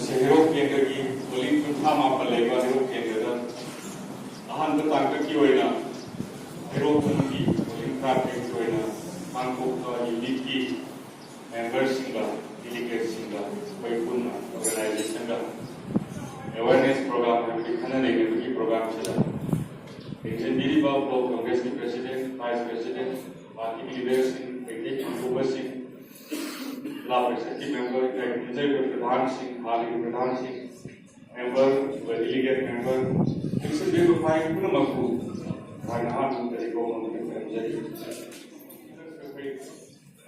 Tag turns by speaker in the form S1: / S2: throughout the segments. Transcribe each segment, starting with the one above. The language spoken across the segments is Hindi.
S1: हेरो केंद्र की पोलिंग कुंठा मापन लेबा हेरो केंद्र अहम तांक की होइना हेरो की पोलिंग प्राप्त की होइना मानकोक यूनिट की मेंबर्स सिंगा डेलीगेट सिंगा कोई पुन्ना ऑर्गेनाइजेशन का अवेयरनेस प्रोग्राम है कि खाना लेने की प्रोग्राम चला इंजीनियरिंग ऑफ कांग्रेस के प्रेसिडेंट वाइस प्रेसिडेंट पार्टी के लीडर्स सिंह लाभ एक्सेक्यूटिव मेंबर प्रधान सिंह हाल के प्रधान सिंह मेंबर डेलीगेट मेंबर इस भी फाइल पूर्ण मकबू भागना तरीकों में जरी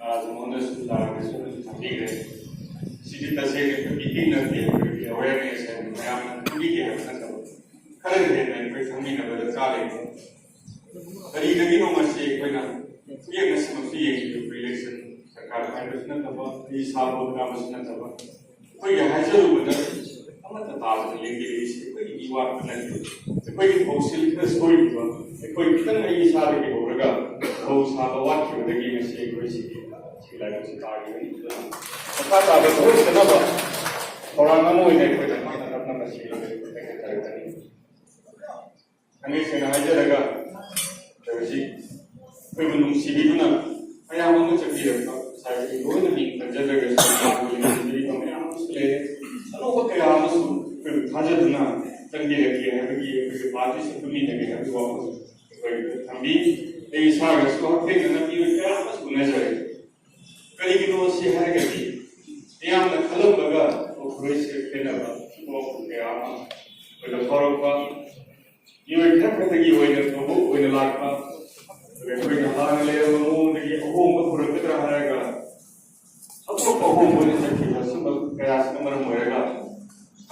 S1: आज मोनस ठीक है सिटी तसे मीटिंग नते अवेयरनेस है मैम पूरी के है ना खरे है मैं कोई समझ ना बदल चाले तरी जगी नो मसे कोई ना ये मसे मसे ये रिलेशन सरकार का प्रश्न तब ये साल का प्रश्न तब कोई हाजिर बदल हम ताज लेंगे इसे कोई दीवार नहीं कोई हौसल का स्टोरी कोई कितना ये साल के होगा वो साल वाक्य बदगी में से कोई सी लाइफ से तारी नहीं पता था तो ना बा थोड़ा ना मोई नहीं कोई अपना मशीन में हमें से हाजिर लगा तो जी कोई बुनुंग सीधी ना मैं हम लोग चली रहा साइड को ना भी पंजर लगे सीधी को मैं हम उसले चलो वो क्या हम उस हाजिर ना चंगी रखी है कि बात से सुनी लगे है तो वापस कोई हम भी ये सारा इसको फिर ना भी क्या बस बुने जाए कहीं की तो से है कि ये हम खलम लगा वो कोई से फिर ना वो क्या कोई फॉरवर्ड का ये क्या कहते कि वो ना लाख का कोई हां ले वो नहीं वो पूरा कितना रहेगा अब तो वो बोलने सकती है सब प्रयास नंबर होएगा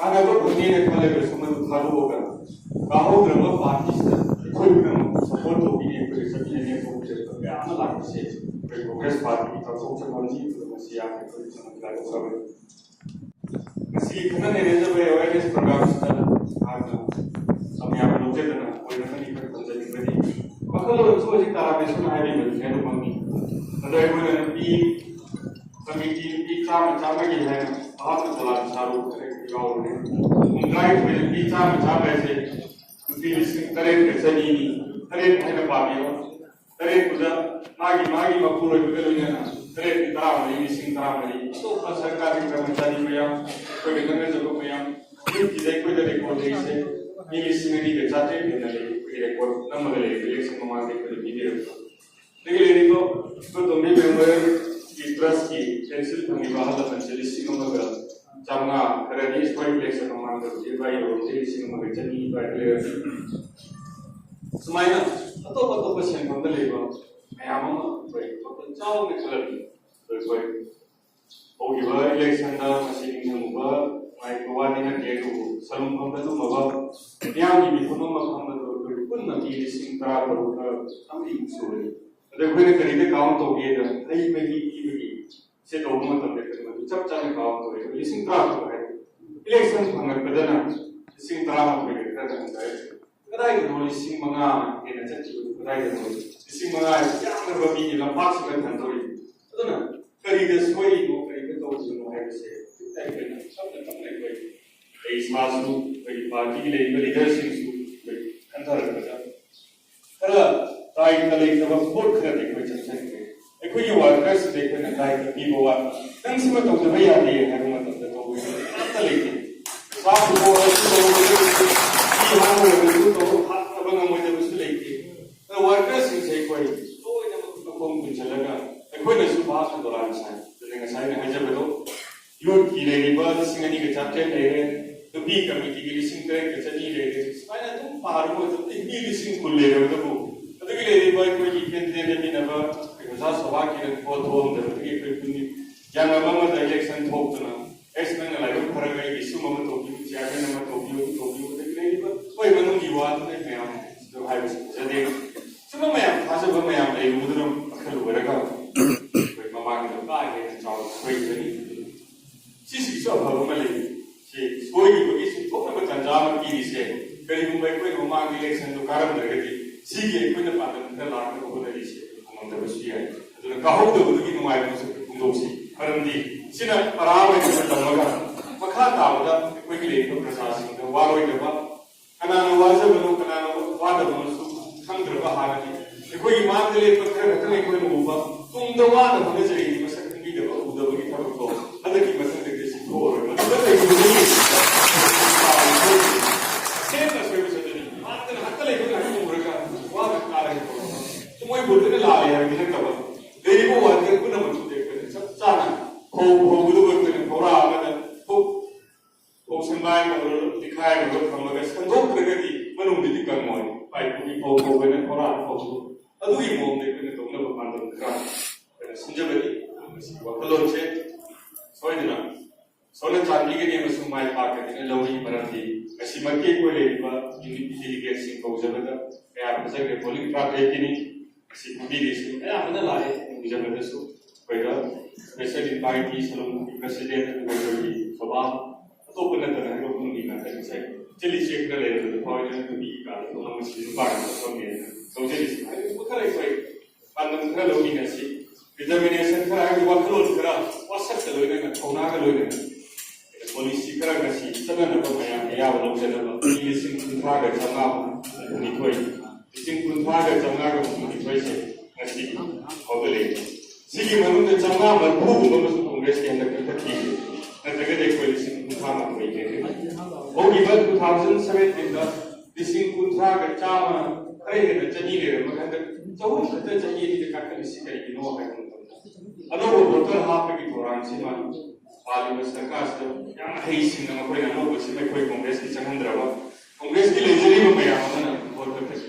S1: आगे तो बुद्धि ने खाले पे समझ उठारो होगा काहो ब्रह्म पाकिस्तान कोई भी सपोर्ट होगी नहीं कोई सभी ने फोकस करते हैं आना लाग से कोई कांग्रेस पार्टी का सोच समझी तो मसीहा के कोई समझ लाग सब मसीह खाना ने जब अवेयरनेस प्रोग्राम स्टार्ट आज हम यहां पर लोग जना कोई नहीं पर पंचायत में मखलो सोच तारा पे सुना है भी है तो मम्मी मतलब कोई ने पी कमिटी की चाम की है आप चला चालू करें गाँव में ड्राइव में पीछा मचा पैसे लिस्टिंग करे चली करे है ना पापी हो करे कुछ मागी मपूर है कुछ ना करे तरह वाली लिस्टिंग तरह वाली तो सरकारी कर्मचारी में या कोई कितने जगहों में या ये चीजें कोई तरह को नहीं से ये लिस्टिंग नहीं के चाहते हैं ना ये रिकॉर्ड नंबर ले इलेक्शन में मांगे कोई भी दे लेकिन ये तो तुम भी मेंबर की ट्रस्ट की कैंसिल करने वाला था लिस्टिंग नंबर जामना करनी इस पॉइंट लेक्चर का मान कर ये भाई और ये सिंह मगे चनी बैठले समायना तो क्वेश्चन को लेबा मैं कोई तो चाव में कलर तो कोई ओगी बा इलेक्शन दा मशीन में मुबा माइ गोवा ने के तो सलम को तो मबा या भी को हम तो कोई पुन की सिंह का पर हम ही सोरे देखो ने करीबे काउंट हो गए आई में ही से तो मतलब देखते चप चाले काउंट हो रहे लिसिंग प्राप्त है इलेक्शन फंगत बदना लिसिंग प्राप्त हो गए करना है कदाई को लिसिंग मंगा के न चची कदाई को लिसिंग मंगा क्या बबी की लंबाक से धंधोरी तो ना करी दे सोई को करी के तो सुनो है से ताई के सब ने अपने कोई इस मासु कोई पार्टी के लिए लीडरशिप सु कोई अंतर करता कला ताई तले सब सपोर्ट करते कोई चर्चा कोई वर्कर्स देखो ना लाइक पीपल वा थैंक्स मत तो भैया ये है मतलब तो वो आता लेके साफ को ये हम तो हाथ का बना मुझे उस लेके तो वर्कर्स से कोई तो जब को कुछ लगा कोई ना सुबह से दौरान से तो साइड में हजे बतो यूथ की लेनी बात सिंगनी के चैप्टर ले तो बी कमेटी की लिस्टिंग करे के चली ले मैंने तुम पहाड़ को तो बी लिस्टिंग को ले रहे हो तो के लिए बाय कोई केंद्र ने भी नबा जा सभा की रिपोर्ट हो अंदर के कोई या नबा में इलेक्शन थोपना एक्समेन लाइव फरक है इशू में तो की चेयरमैन में तो की के लिए कोई मनु की बात नहीं मैं हम जो है जदे सब मैं खास में हम ले मुद्रम खल वरका कोई ममांग का बाय है चाव कोई नहीं सिसी सब हम में ले से कोई भी इस तो में तंजाम की से करीब मुंबई कोई ममांग इलेक्शन तो कारण रहे सीगे कोई ना पालन का लाभ को बोले इसे हम तो बस ये तो कहो तो की नुमाई को से कुंदोसी परंदी सिना परावे के तमगा मखा ता लाभदा कोई के लिए प्रशासन का वारोई दबा कनाना वाजा बनो कनाना वादा बनो सु खंद्रबा हागनी कोई मान ले पत्थर खतने कोई मुबा तुम दवा न होने चाहिए मसक की दबा उदबा की थब को अदर की मसक के सी को और मतलब है कि सेम ना सोई सजनी मात्र हतले को नहीं मुरगा वादा कार है तो मोई बोलते ला यार बिना तब देरी को वाद को न मत देख सब चाना हो गुरु बन थोड़ा आगे तो संभाल कर दिखाया कर थमगा संदोक प्रगति मनुदी कर्मोय पाई की हो बने थोड़ा हो अदुई मोम ने को तो न मान खरा संजबरी वकलों से सोइना सोने चांदी के नियम सुमाय पाके ने लोई मरती असी मक्के को लेबा यूनिटी डेलीगेट्स को जबदा या प्रजेक्ट पोलिंग प्राप्त किनी असी मुदी देश या बना लाए जबदा सो पहिला स्पेशल इनवाइटी सलोम प्रेसिडेंट की सभा तो पहले तो ना लोग नहीं करते हैं सही चलिए चेक कर लेते हैं तो ये तो भी का तो हम इस बारे में समझे तो चलिए वो करे कोई पांडम कर लोग नहीं ऐसी डिटर्मिनेशन कर आगे वो करो करा वसक चलो इन्हें छोना कर लो इन्हें पॉलिसी करा कैसी सब ना तो मैं या वो लोग चलो ये सिंपल का जमा नहीं कोई सिंपल का जमा का नहीं कोई से ऐसी हो गए सिटी मनुष्य जमा मरभू मनुष्य कांग्रेस के अंदर करती है नतगे देख कोई सिंह मा कोई के वो इवन 2017 दा दिसिंग कुंथा का चामा खरे ने चनी ले मगंद चौन खते चाहिए कि का कलिसी करी कि नो है अनो वो बोतल हाफ की दौरान से मान पार्लिमेंट सरकार से या है सिंह न कोई न को से कोई कांग्रेस की चंद्रवा कांग्रेस की लेजरी में या मन बहुत करते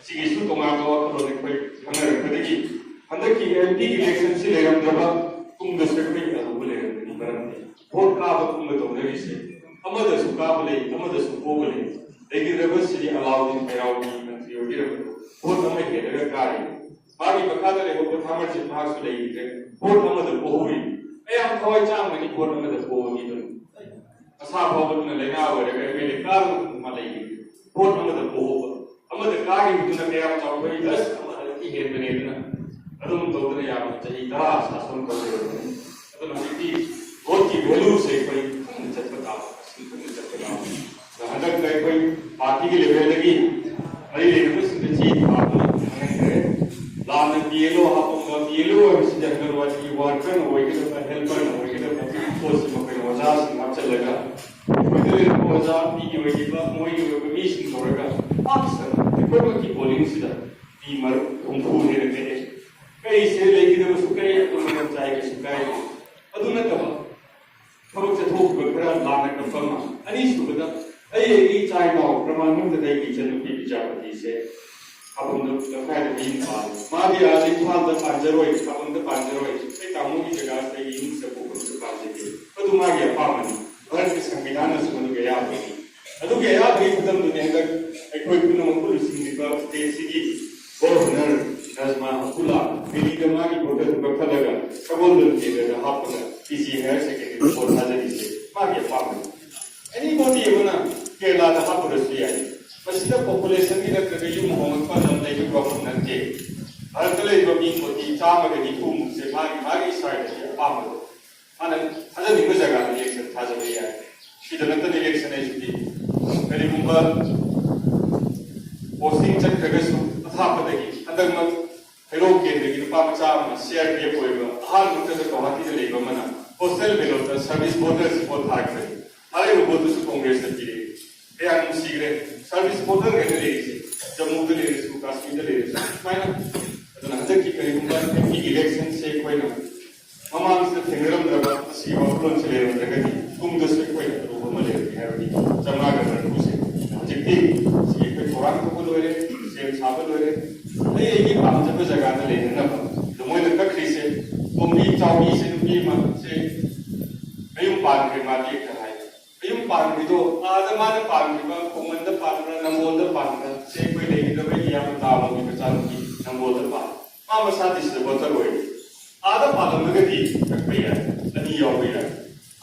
S1: सिगिसु तो मा को ने कोई हमें रखते कि अंदर की एमपी इलेक्शन से ले हम जब तुम दस कोई बोले vote का तुम तो नहीं से अमद सुकाब ले अमद सुकोब ले लेकिन रबस से अलाउ दिन पैराउ की मंत्री होगी vote हमें के लगा कारी बाकी बकाता ले वो थामर से भाग से ले थे vote अमद कोहुई ए हम थोड़ा चाम में vote अमद कोहुई तो असा भवन ने लेना और मेरे कार में ले vote अमद कोहुई अमद कारी बिना मेरा चाव कोई 10 की हेड बने ना अदम तो ने या चाहिए दा शासन को तो नसीबी वोट की वैल्यू से कोई चटपटा हदक गए कोई पार्टी के लिए लगी अरे लेकिन सिंह जी आपने लाने पीएलओ आपको पीएलओ से जंगल वाली वर्कर वो के तो हेल्पर वो के तो पोस्ट में कोई वजह से आप चलेगा कोई तो वजह पी वो की बात मोई वो कमीशन होगा अक्सर कोई की पोलिंग से दी मर उनको ने रखे कई से लेकिन वो सुकाई तो मन चाहिए सुकाई अदुना तब थबक से थोक खरा लाने का फर्मा अनी सुबदा अई चाइना प्रमाण में दे की चनुपी विचारपति से अपन तो काय दिन पाल मादी आदि फाल द पांजरोई अपन द पांजरोई ए कामों की जगह से इन सब को कुछ पाजे के तो मागी अपामनी भारत के संविधान से मन गया आपकी अदु गया भी खत्म दुनिया का कोई कुनो कुल सिंह का तेसी गवर्नर नजमा हुला दिल्ली के मागी बोटे तो खलगा कबोल के जगह हापना किसी है सेकेंडरी फोर हाजरी से मागे पाप एनीबॉडी है ना केरला का हापुरस लिया है बस इधर पॉपुलेशन की नक के यू मोहम्मद पर हम नहीं प्रॉब्लम न के भारत ले जो भी मोदी चाम के दी कुम से मागी साइड है पाप माने हजर निको जगह इलेक्शन था जब ये है इधर इलेक्शन है जुदी करी मुंबा पोस्टिंग चेक करके था पदेगी अंदर में हेरो के लेकिन पाप चाम शेयर के कोई हाल मुझे तो कहाती से लेगा मना पोस्टल बेलोट सर्विस वोटर सपोर्ट था के अरे वो तो कांग्रेस की है यार मुसीरे सर्विस वोटर के लिए जम्मू के लिए कश्मीर के लिए मायना तो हजर की करीब की इलेक्शन से कोई ना ममान से थेंगरम दरबा सी वोटर से ले रहे हैं तुम दस में कोई तो वो मले है अभी जमा कर रहे हैं जितनी ये कोई कुरान को बोल रहे से साबल हो रहे ये काम जब जगह में लेने ना तो मोय तक खरी से उम्मीद चावी से भी मन से अयुम पान के माती कराए अयुम पान भी तो आदमान पान भी कोमंद पान नमोद पान से कोई लेकिन तो भाई यहाँ बताओ कि बचाओ की नमोद पान मां मसाद इस बोतल हुई आधा पालन में गति तक भैया नहीं यो भैया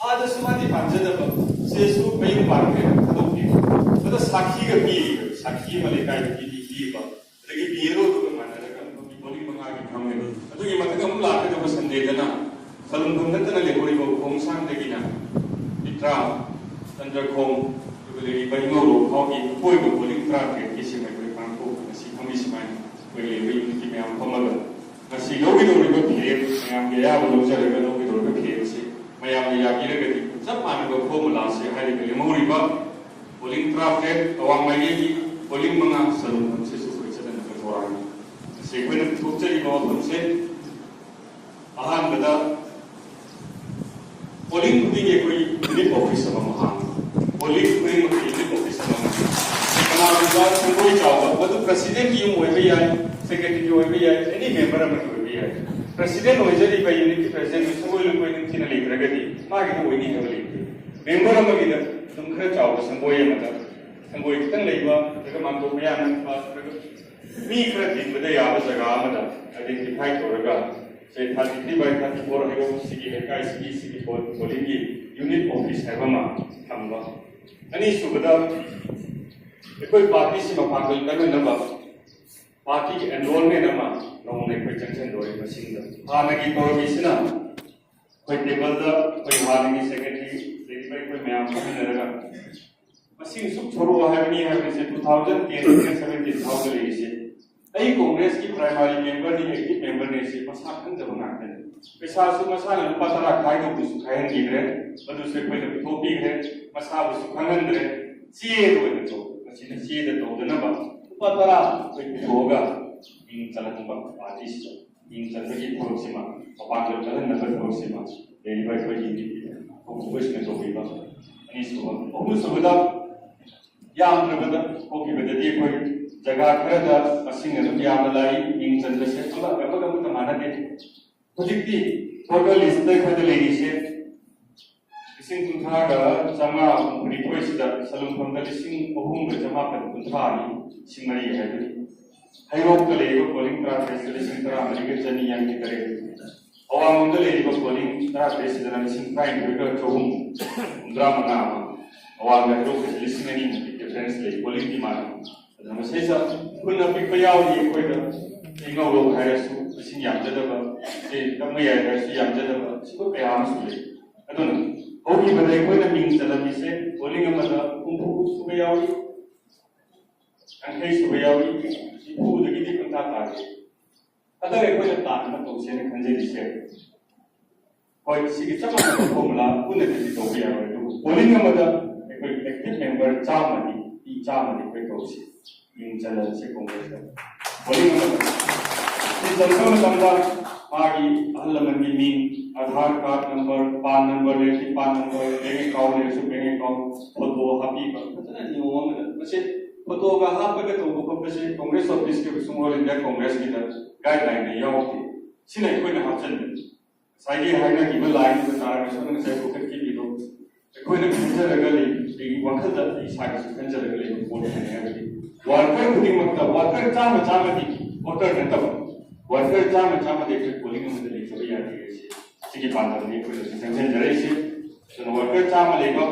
S1: आधा समाधि पान जब से सु अयुम पान के खत्म के मतलब साखी का पी साखी मलिका की दी का लेकिन बीरो तो माना लगा बोली मंगा के हमने तो ये मतलब हम लाके तो संदेह ना सलून घूमने तो ना ले कोई को होमसान देखी ना इतना Sandrakhom Tuguli Baino Hockey Poi Bowling Traffic Kissing at the Panko Nasi Commission Wele Unity Mam Pomala Nasi Logi River Cave Mayam Gaya Loza River River Caves Mayam Yaki Sapan go formula say Hari Limuriba Bowling Traffic Awang Mayaki Bowling Manga Salon Sisu Richard and Foran Say when it took the Gotham said Ahan Bada Bowling Putting a unit office of Mahan Bowling Putting a unit office of Mahan What the president you will be secretary you will be any member of the president was a unity president who will go into the Pragati, Margaret winning heavily. Member of the Dumkra, some boy and boy can labor, the command of Mian, me credit with the Yabas Agamada, identified for a gun. Say 33 by 34 Hego City, City for Bolivia, unit office Havama, Hamba. And is to the party of Pangal number. Party enrollment number, no junction door in the single. Harnaki Provisina, quite table the Harnaki secretary, the Mam. Machine Sukuru have 2017,000 ladies. A Congress primary member, the active member nation must happen the Monacan. Besides, Masala Patara Kaino was kind given, but the second of Topi head must have 200. See it with the see the number. Patara with yoga in Salakuma artist in Salaki Proxima, Apangal Kalan Proxima, the invite by question of Viva. And is almost without Yam Ravada, okay, with the deep Jagarada, a singer of Yamalai in Chandrasekula, Apagamana. Projecti, total is the lady said. Sing Kuntaga, Sama, request that Salon Convalescing Ohum with Jamakan Kuntani, Simari had. I hope the labor calling traffic, listening to American Young Nicare. Our the labor calling traffic is an missing kind return to whom Drama, or the group is listening to defense like calling demand. The Masesa couldn't have picked out the equator. They know has to sing Yamjadava, they come here as Yamjadava, she could pay arms to it. I don't know. Okay, but I quite a means that I said, calling a mother, Subayawi, and Hayes Subayawi, she put the Giti Kuntata. Other equipment that Ocean and Kanji said. But she is some formula, who let it go here. Calling a mother, a active member, Germany, in Germany, Pekosi, in General Second. Calling a mother. It's a number. Magi Alamani mean Aadhaar card number, PAN number, PAN number, bank account, bank account, photo, happy. That's not new one. But photo ga happy to Congress office ke sumol India Congress ki guideline ne yaw ki. Sina koi na option ne. Sai haina ki line to tara me sone sai ko ki bido. Koi na khanja lagali ei wakhat da ei sai khanja lagali ko ne ne. Worker khudi makta worker chama di voter ne tab. Worker Jam they pulling in the lake of the City Panther, the generation. So, worker Jam Lego,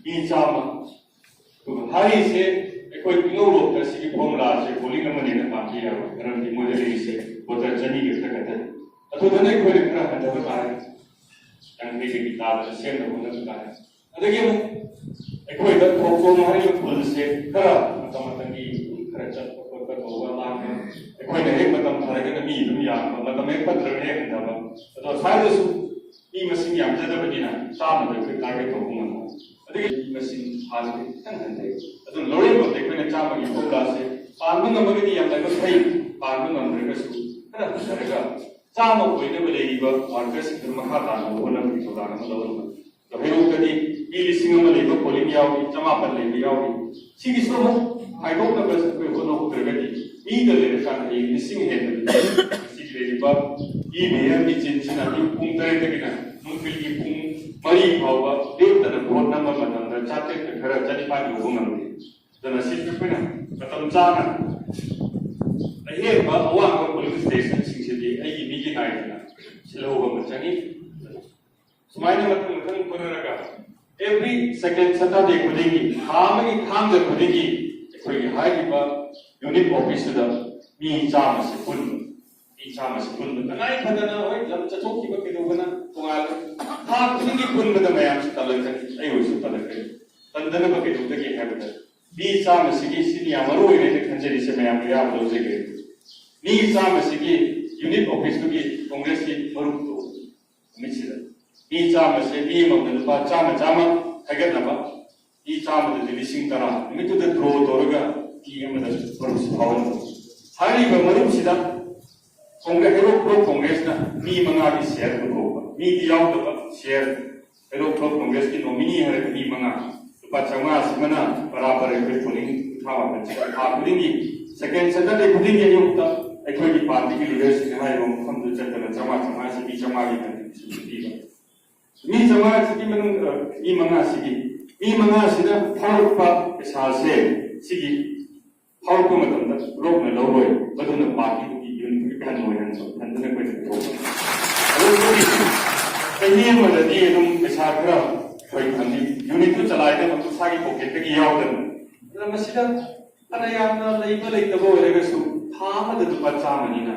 S1: each Jama. Harry said, a quick no the city formula, pulling them in the party, and the model is what a journey is the cutter. To the neck with a crack and the time, and making it out the same of the time. And again, a quick that from Harry will say, Kara, Tamatani, Kratchet. Quite a heck, but I'm telling me, but the make better heck. But the fathers he must sing young Jadavina, some of the target of woman. I think he must sing hardly 10 days. I don't know what they can charm you for last year. Farming a money and like a pay, farming on Regas. Some of we never labor or dressing to Mahata or one of the Sudan. The Hilokadi, Elising a labor, Polinia, Jamapa, Lady. She is so I hope the best we will know the either missing head, secret, email, it's in China, Mari, however, date and a board number, and the chatted the Karajanipan woman. Then a secret winner, but on Jana. I hear about one police station, 60, a meeting night, slow over Chani. So my name is every second Saturday, how many times the Kudiki? High unit office to the me charms full चाम से पुन तनाई फदना होय लब चचोकी बके दोगना तोंगाल था खुदिंगी पुन बद मयाम से तलकन आई हो से तलकन तंदन बके दोगके हैबद बी चाम से की सिनिया मरो ने खंजरी से मयाम या लोजे के बी चाम से की यूनिट ऑफिस की कांग्रेस की मरुक तो मिसिदा बी चाम से बी मगन पा चाम चाम हैगत नबा बी चाम de लिसिंग तरा मितु द ड्रो तोरगा की अमदा मरुक से पावन हारी ब मरुक सिदा कांग्रेस हेरो प्रो कांग्रेस ना मी मंगा की शेयर को मी दियाव तो शेयर हेरो प्रो कांग्रेस की नॉमिनी है मी मंगा तो चंगा सिमना बराबर है पोलिंग उठावा बच्चे आप खुदिंगी सेकंड सैटरडे खुदिंगी युक्त अखोई की पार्टी की लीडर्स ने हाय रोम हम जो चलते चंगा से भी चंगा की कंट्रीब्यूशन मी चंगा से मन मी मंगा से फारुपा पैसा से सिगी फारुपा मतलब रोक में लोरोय बदन पार्टी की unit kan mo yan so nandun ko ito alam ko kaya mo na di nung isa kra koy khani unit ko chalai na matu sagi pocket ki yaw dan na masida anayam na leiba leitabo erega su thama da pa chamani na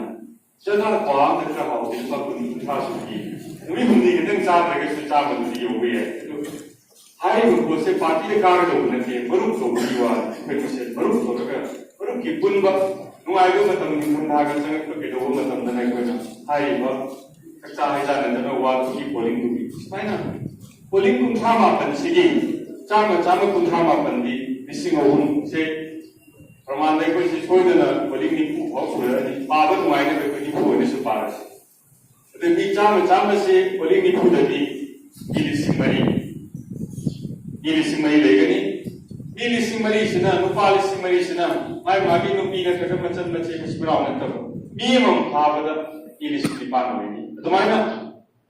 S1: jana kwa da ka haw din pa kun tha su ki ui hundi ke tang cha rega su cha ban di yo ye hai ko se party de kar do na ke maru so ki wa ko se maru so ga maru ki bun ba नुआइबो मतम निखंधागन संग के दो मतम दनाइ कोना हाइबो कच्चा हाइजा नंदन वा की पोलिंग दुबी स्माइना पोलिंग कुंथा मापन सिगी चाम कुंथा मापन दी लिसिंग अहुन से प्रमाण दai कोइ से छोइदना पोलिंग नि पु भाव सुर अनि पाबन नुआइने बे कोइ पु ने सु पारस अदे बि चाम से पोलिंग नि पु ददी इलिसिंग मई लेगनी इलिसिंग मरी सिना नुपा लिसिंग मरी सिना माय मागी नुपी न कक मचन मचे बिस्मिराव न तब बीमम फाबदा इलिसिंग निपान होइनी अदुमाइना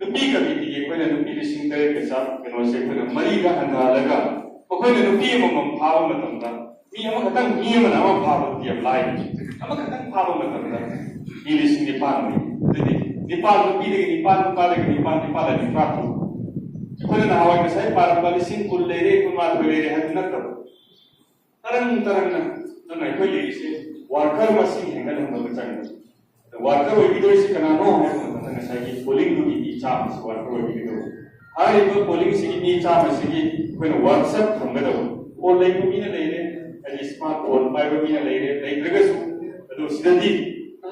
S1: नुपी कभी की कोइना नुपी लिसिंग तरे के साथ कनो से कोइना मरी का हंदा लगा कोइना नुपी मम फाब मतमदा मी हम खतंग मी हम नाम फाब दी अप्लाई हम खतंग फाब मतमदा इलिसिंग निपान होइनी अदि निपान नुपी दे निपान निपान कोइना हवाई में सही पारंपरिक लिसिंग कुल लेरे कुमार लेरे हद न तब तरंग ना कोई लेगी से वर्कर मशीन हैंगल हम बचाएंगे वर्कर वो भी से करना नो है मतलब ऐसा कि पोलिंग की चाप से वर्कर वो भी दो हर एक पोलिंग से की चाप से की कोई व्हाट्सएप हम दो और लाइक भी ना ले ले अजी स्मार्टफोन पाइप भी ना ले ले रगस तो सिद्धि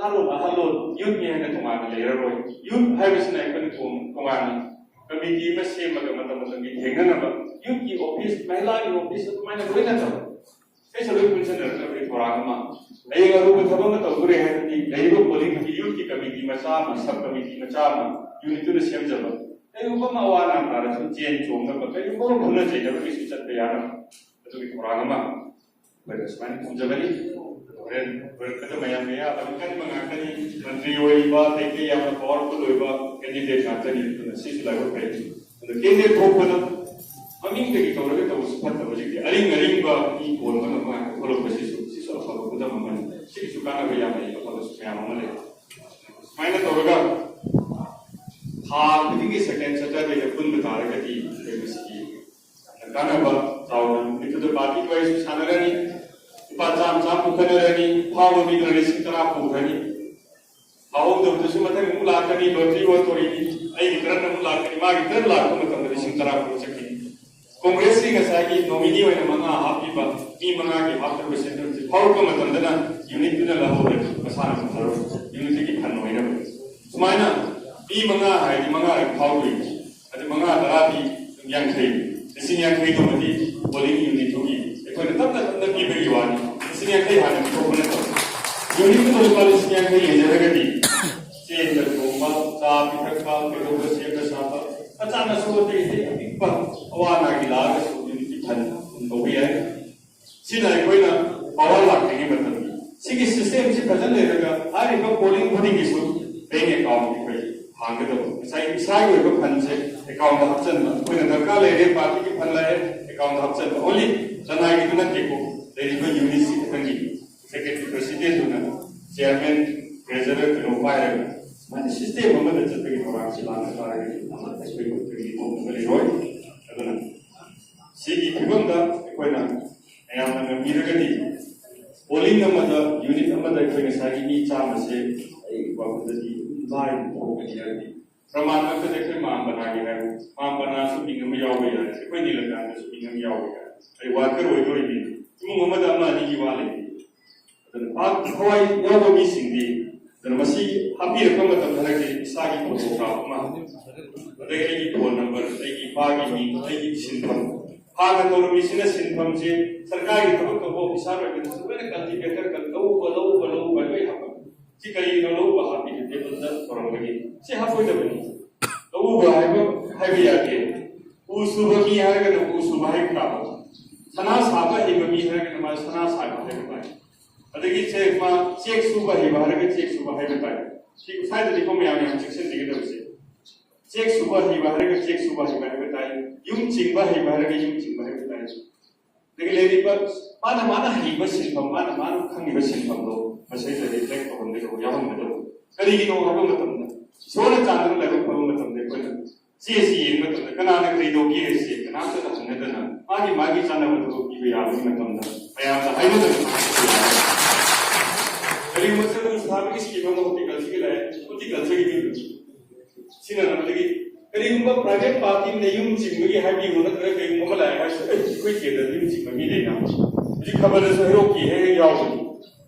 S1: हेलो यूथ में है ना तुम्हारे ले रहा है यूथ है बस ना एक तुम्हारे कमिटी में से मतलब की हैंगल ना यूथ की ऑफिस महिला की ऑफिस तुम्हारे कोई ना था ऐसा लोग कुछ नहीं करते थोड़ा कमा लेकिन अगर वो थोड़ा ना तो बुरे हैं कि लेकिन वो पोलिंग की यूथ की कमिटी में साम सब कमिटी में चाम यूनिट तो सेम जब लेकिन वो मावाना हमारा जो चेंज जो ना पता है वो भूलना चाहिए जब किसी चलते यार तो भी थोड़ा कमा बस मैंने जब नहीं तो मैं यहाँ अब kan mengakani menteri oiba teki yang powerful oiba candidate atani to sis lagu pe to candidate hope na amin ke ki tawra ta uspat ta hoji aring ba ki bol ma ma kholo ko sis apa ko da ma sis kana ba ya mai ko to ya ma le mai na tawra tha ki second saturday de pun bata ra ki ki kana ba tawra ni to party wise sanarani पांचाम चाम उखनरनी फाव बिग्रनी सितरा पुखनी फाव दबदसु मथन मुलाकनी लोटरी वो तोरीनी आई गिरन मुलाकनी मा गिरन लाको मतम सितरा पुचकी कांग्रेस की गसाकी नॉमिनी होय मंगा हापीबा मी मंगा की हापर सेंटर से फाव को मतम दना यूनिट न लाहो दे मसान थरो यूनिट की फन होय न सुमाइना मी मंगा है दी मंगा फाव हुई अदे मंगा दरा भी यांखै सिंह यांखै तो मती बोलिंग यूनिट होगी एकोने तब की बेगी वानी सिंह यांखै हाने तो बोले तो यूनिट तो वाली सिंह यांखै ले जगती चेंज तो मा चा पिथका के लोग से का सापा अचानक सोते थे पर अवाना की लाग सो यूनिट फन तो भी है सिना कोइना पावर लाग के मतलब सिगी सिस्टम से फजल ले रगा हर एक पोलिंग भरी की सो बैंक अकाउंट की कोई हांगे तो साई को फन से अकाउंट हप्चन कोइना दरकार ले रे पार्टी की फन लाए अकाउंट हप्चन ओनली जनाई की ना के को देरी को यूनिट से कंगी सेक्रेटरी प्रेसिडेंट होना चेयरमैन ट्रेजरर के लोग पाए माने सिस्टम में जब तक थोड़ा चिलान कर रहे हैं हम एक्सपेक्ट करते हैं तो बड़ी रोय अदना सिगी फिगोंदा कोइना यहां में मिरगदी पोलिंग नंबर यूनिट नंबर कोइना सागी नी चाम से एक बात लाइन थोकनी है प्रमाण में देखते माम बना के है माम बना सुबिंग में याव गया है कोई नहीं लगा है सुबिंग में याव गया है अरे वाकर वही कोई भी तुम मोहम्मद अम्मा जी वाले आप हवाई याव भी Sindhi dan masih hampir kemudian lagi sagi fotograaf mah ada lagi phone number lagi pagi ni lagi sinpam haga to misina sinpam je sarkari thok to ho bisar ke subene cultivator kan lo bai ha si kai lo ba ha bi de bunda forum lagi si ha foi da bani lo ba hai bi ya ke usu ba ki ha ga no usu ba hai ka sana sa ba hi ba mi ha ga ma sana sa ka hai ba adagi check ma check suba hi bahar ke check suba hai betai ठीक शायद देखो मैं यहाँ सेक्शन दिखे तो उसे चेक सुबह ही बाहर के चेक सुबह ही बाहर बताए यूं चिंबा ही बाहर के यूं चिंबा ही बताए लेकिन लेडी पर माना ही बस सिंपल माना खंगी बस सिंपल तो बस ऐसे रिफ्लेक्ट हो बंदे को यहाँ में तो कभी की नौका को मतलब ना सोने चांदन लगे फलों में तुम देखो ना CSE में तुम कना ने करी दो की ऐसे कना से तो हमने तो ना मागी चांदन में तो की भी आदमी में तुम ना मैं आपसे हाई में कभी मुझसे तो स्थापित की स्कीम में होती कल की लाए होती कल से की सीना ना लगी कभी उनका प्राइवेट पार्टी में यूं चिंग में है भी होना करे कहीं मुंबई लाए है कोई केंद्र यूं चिंग में लेना मुझे खबर है सो की है याव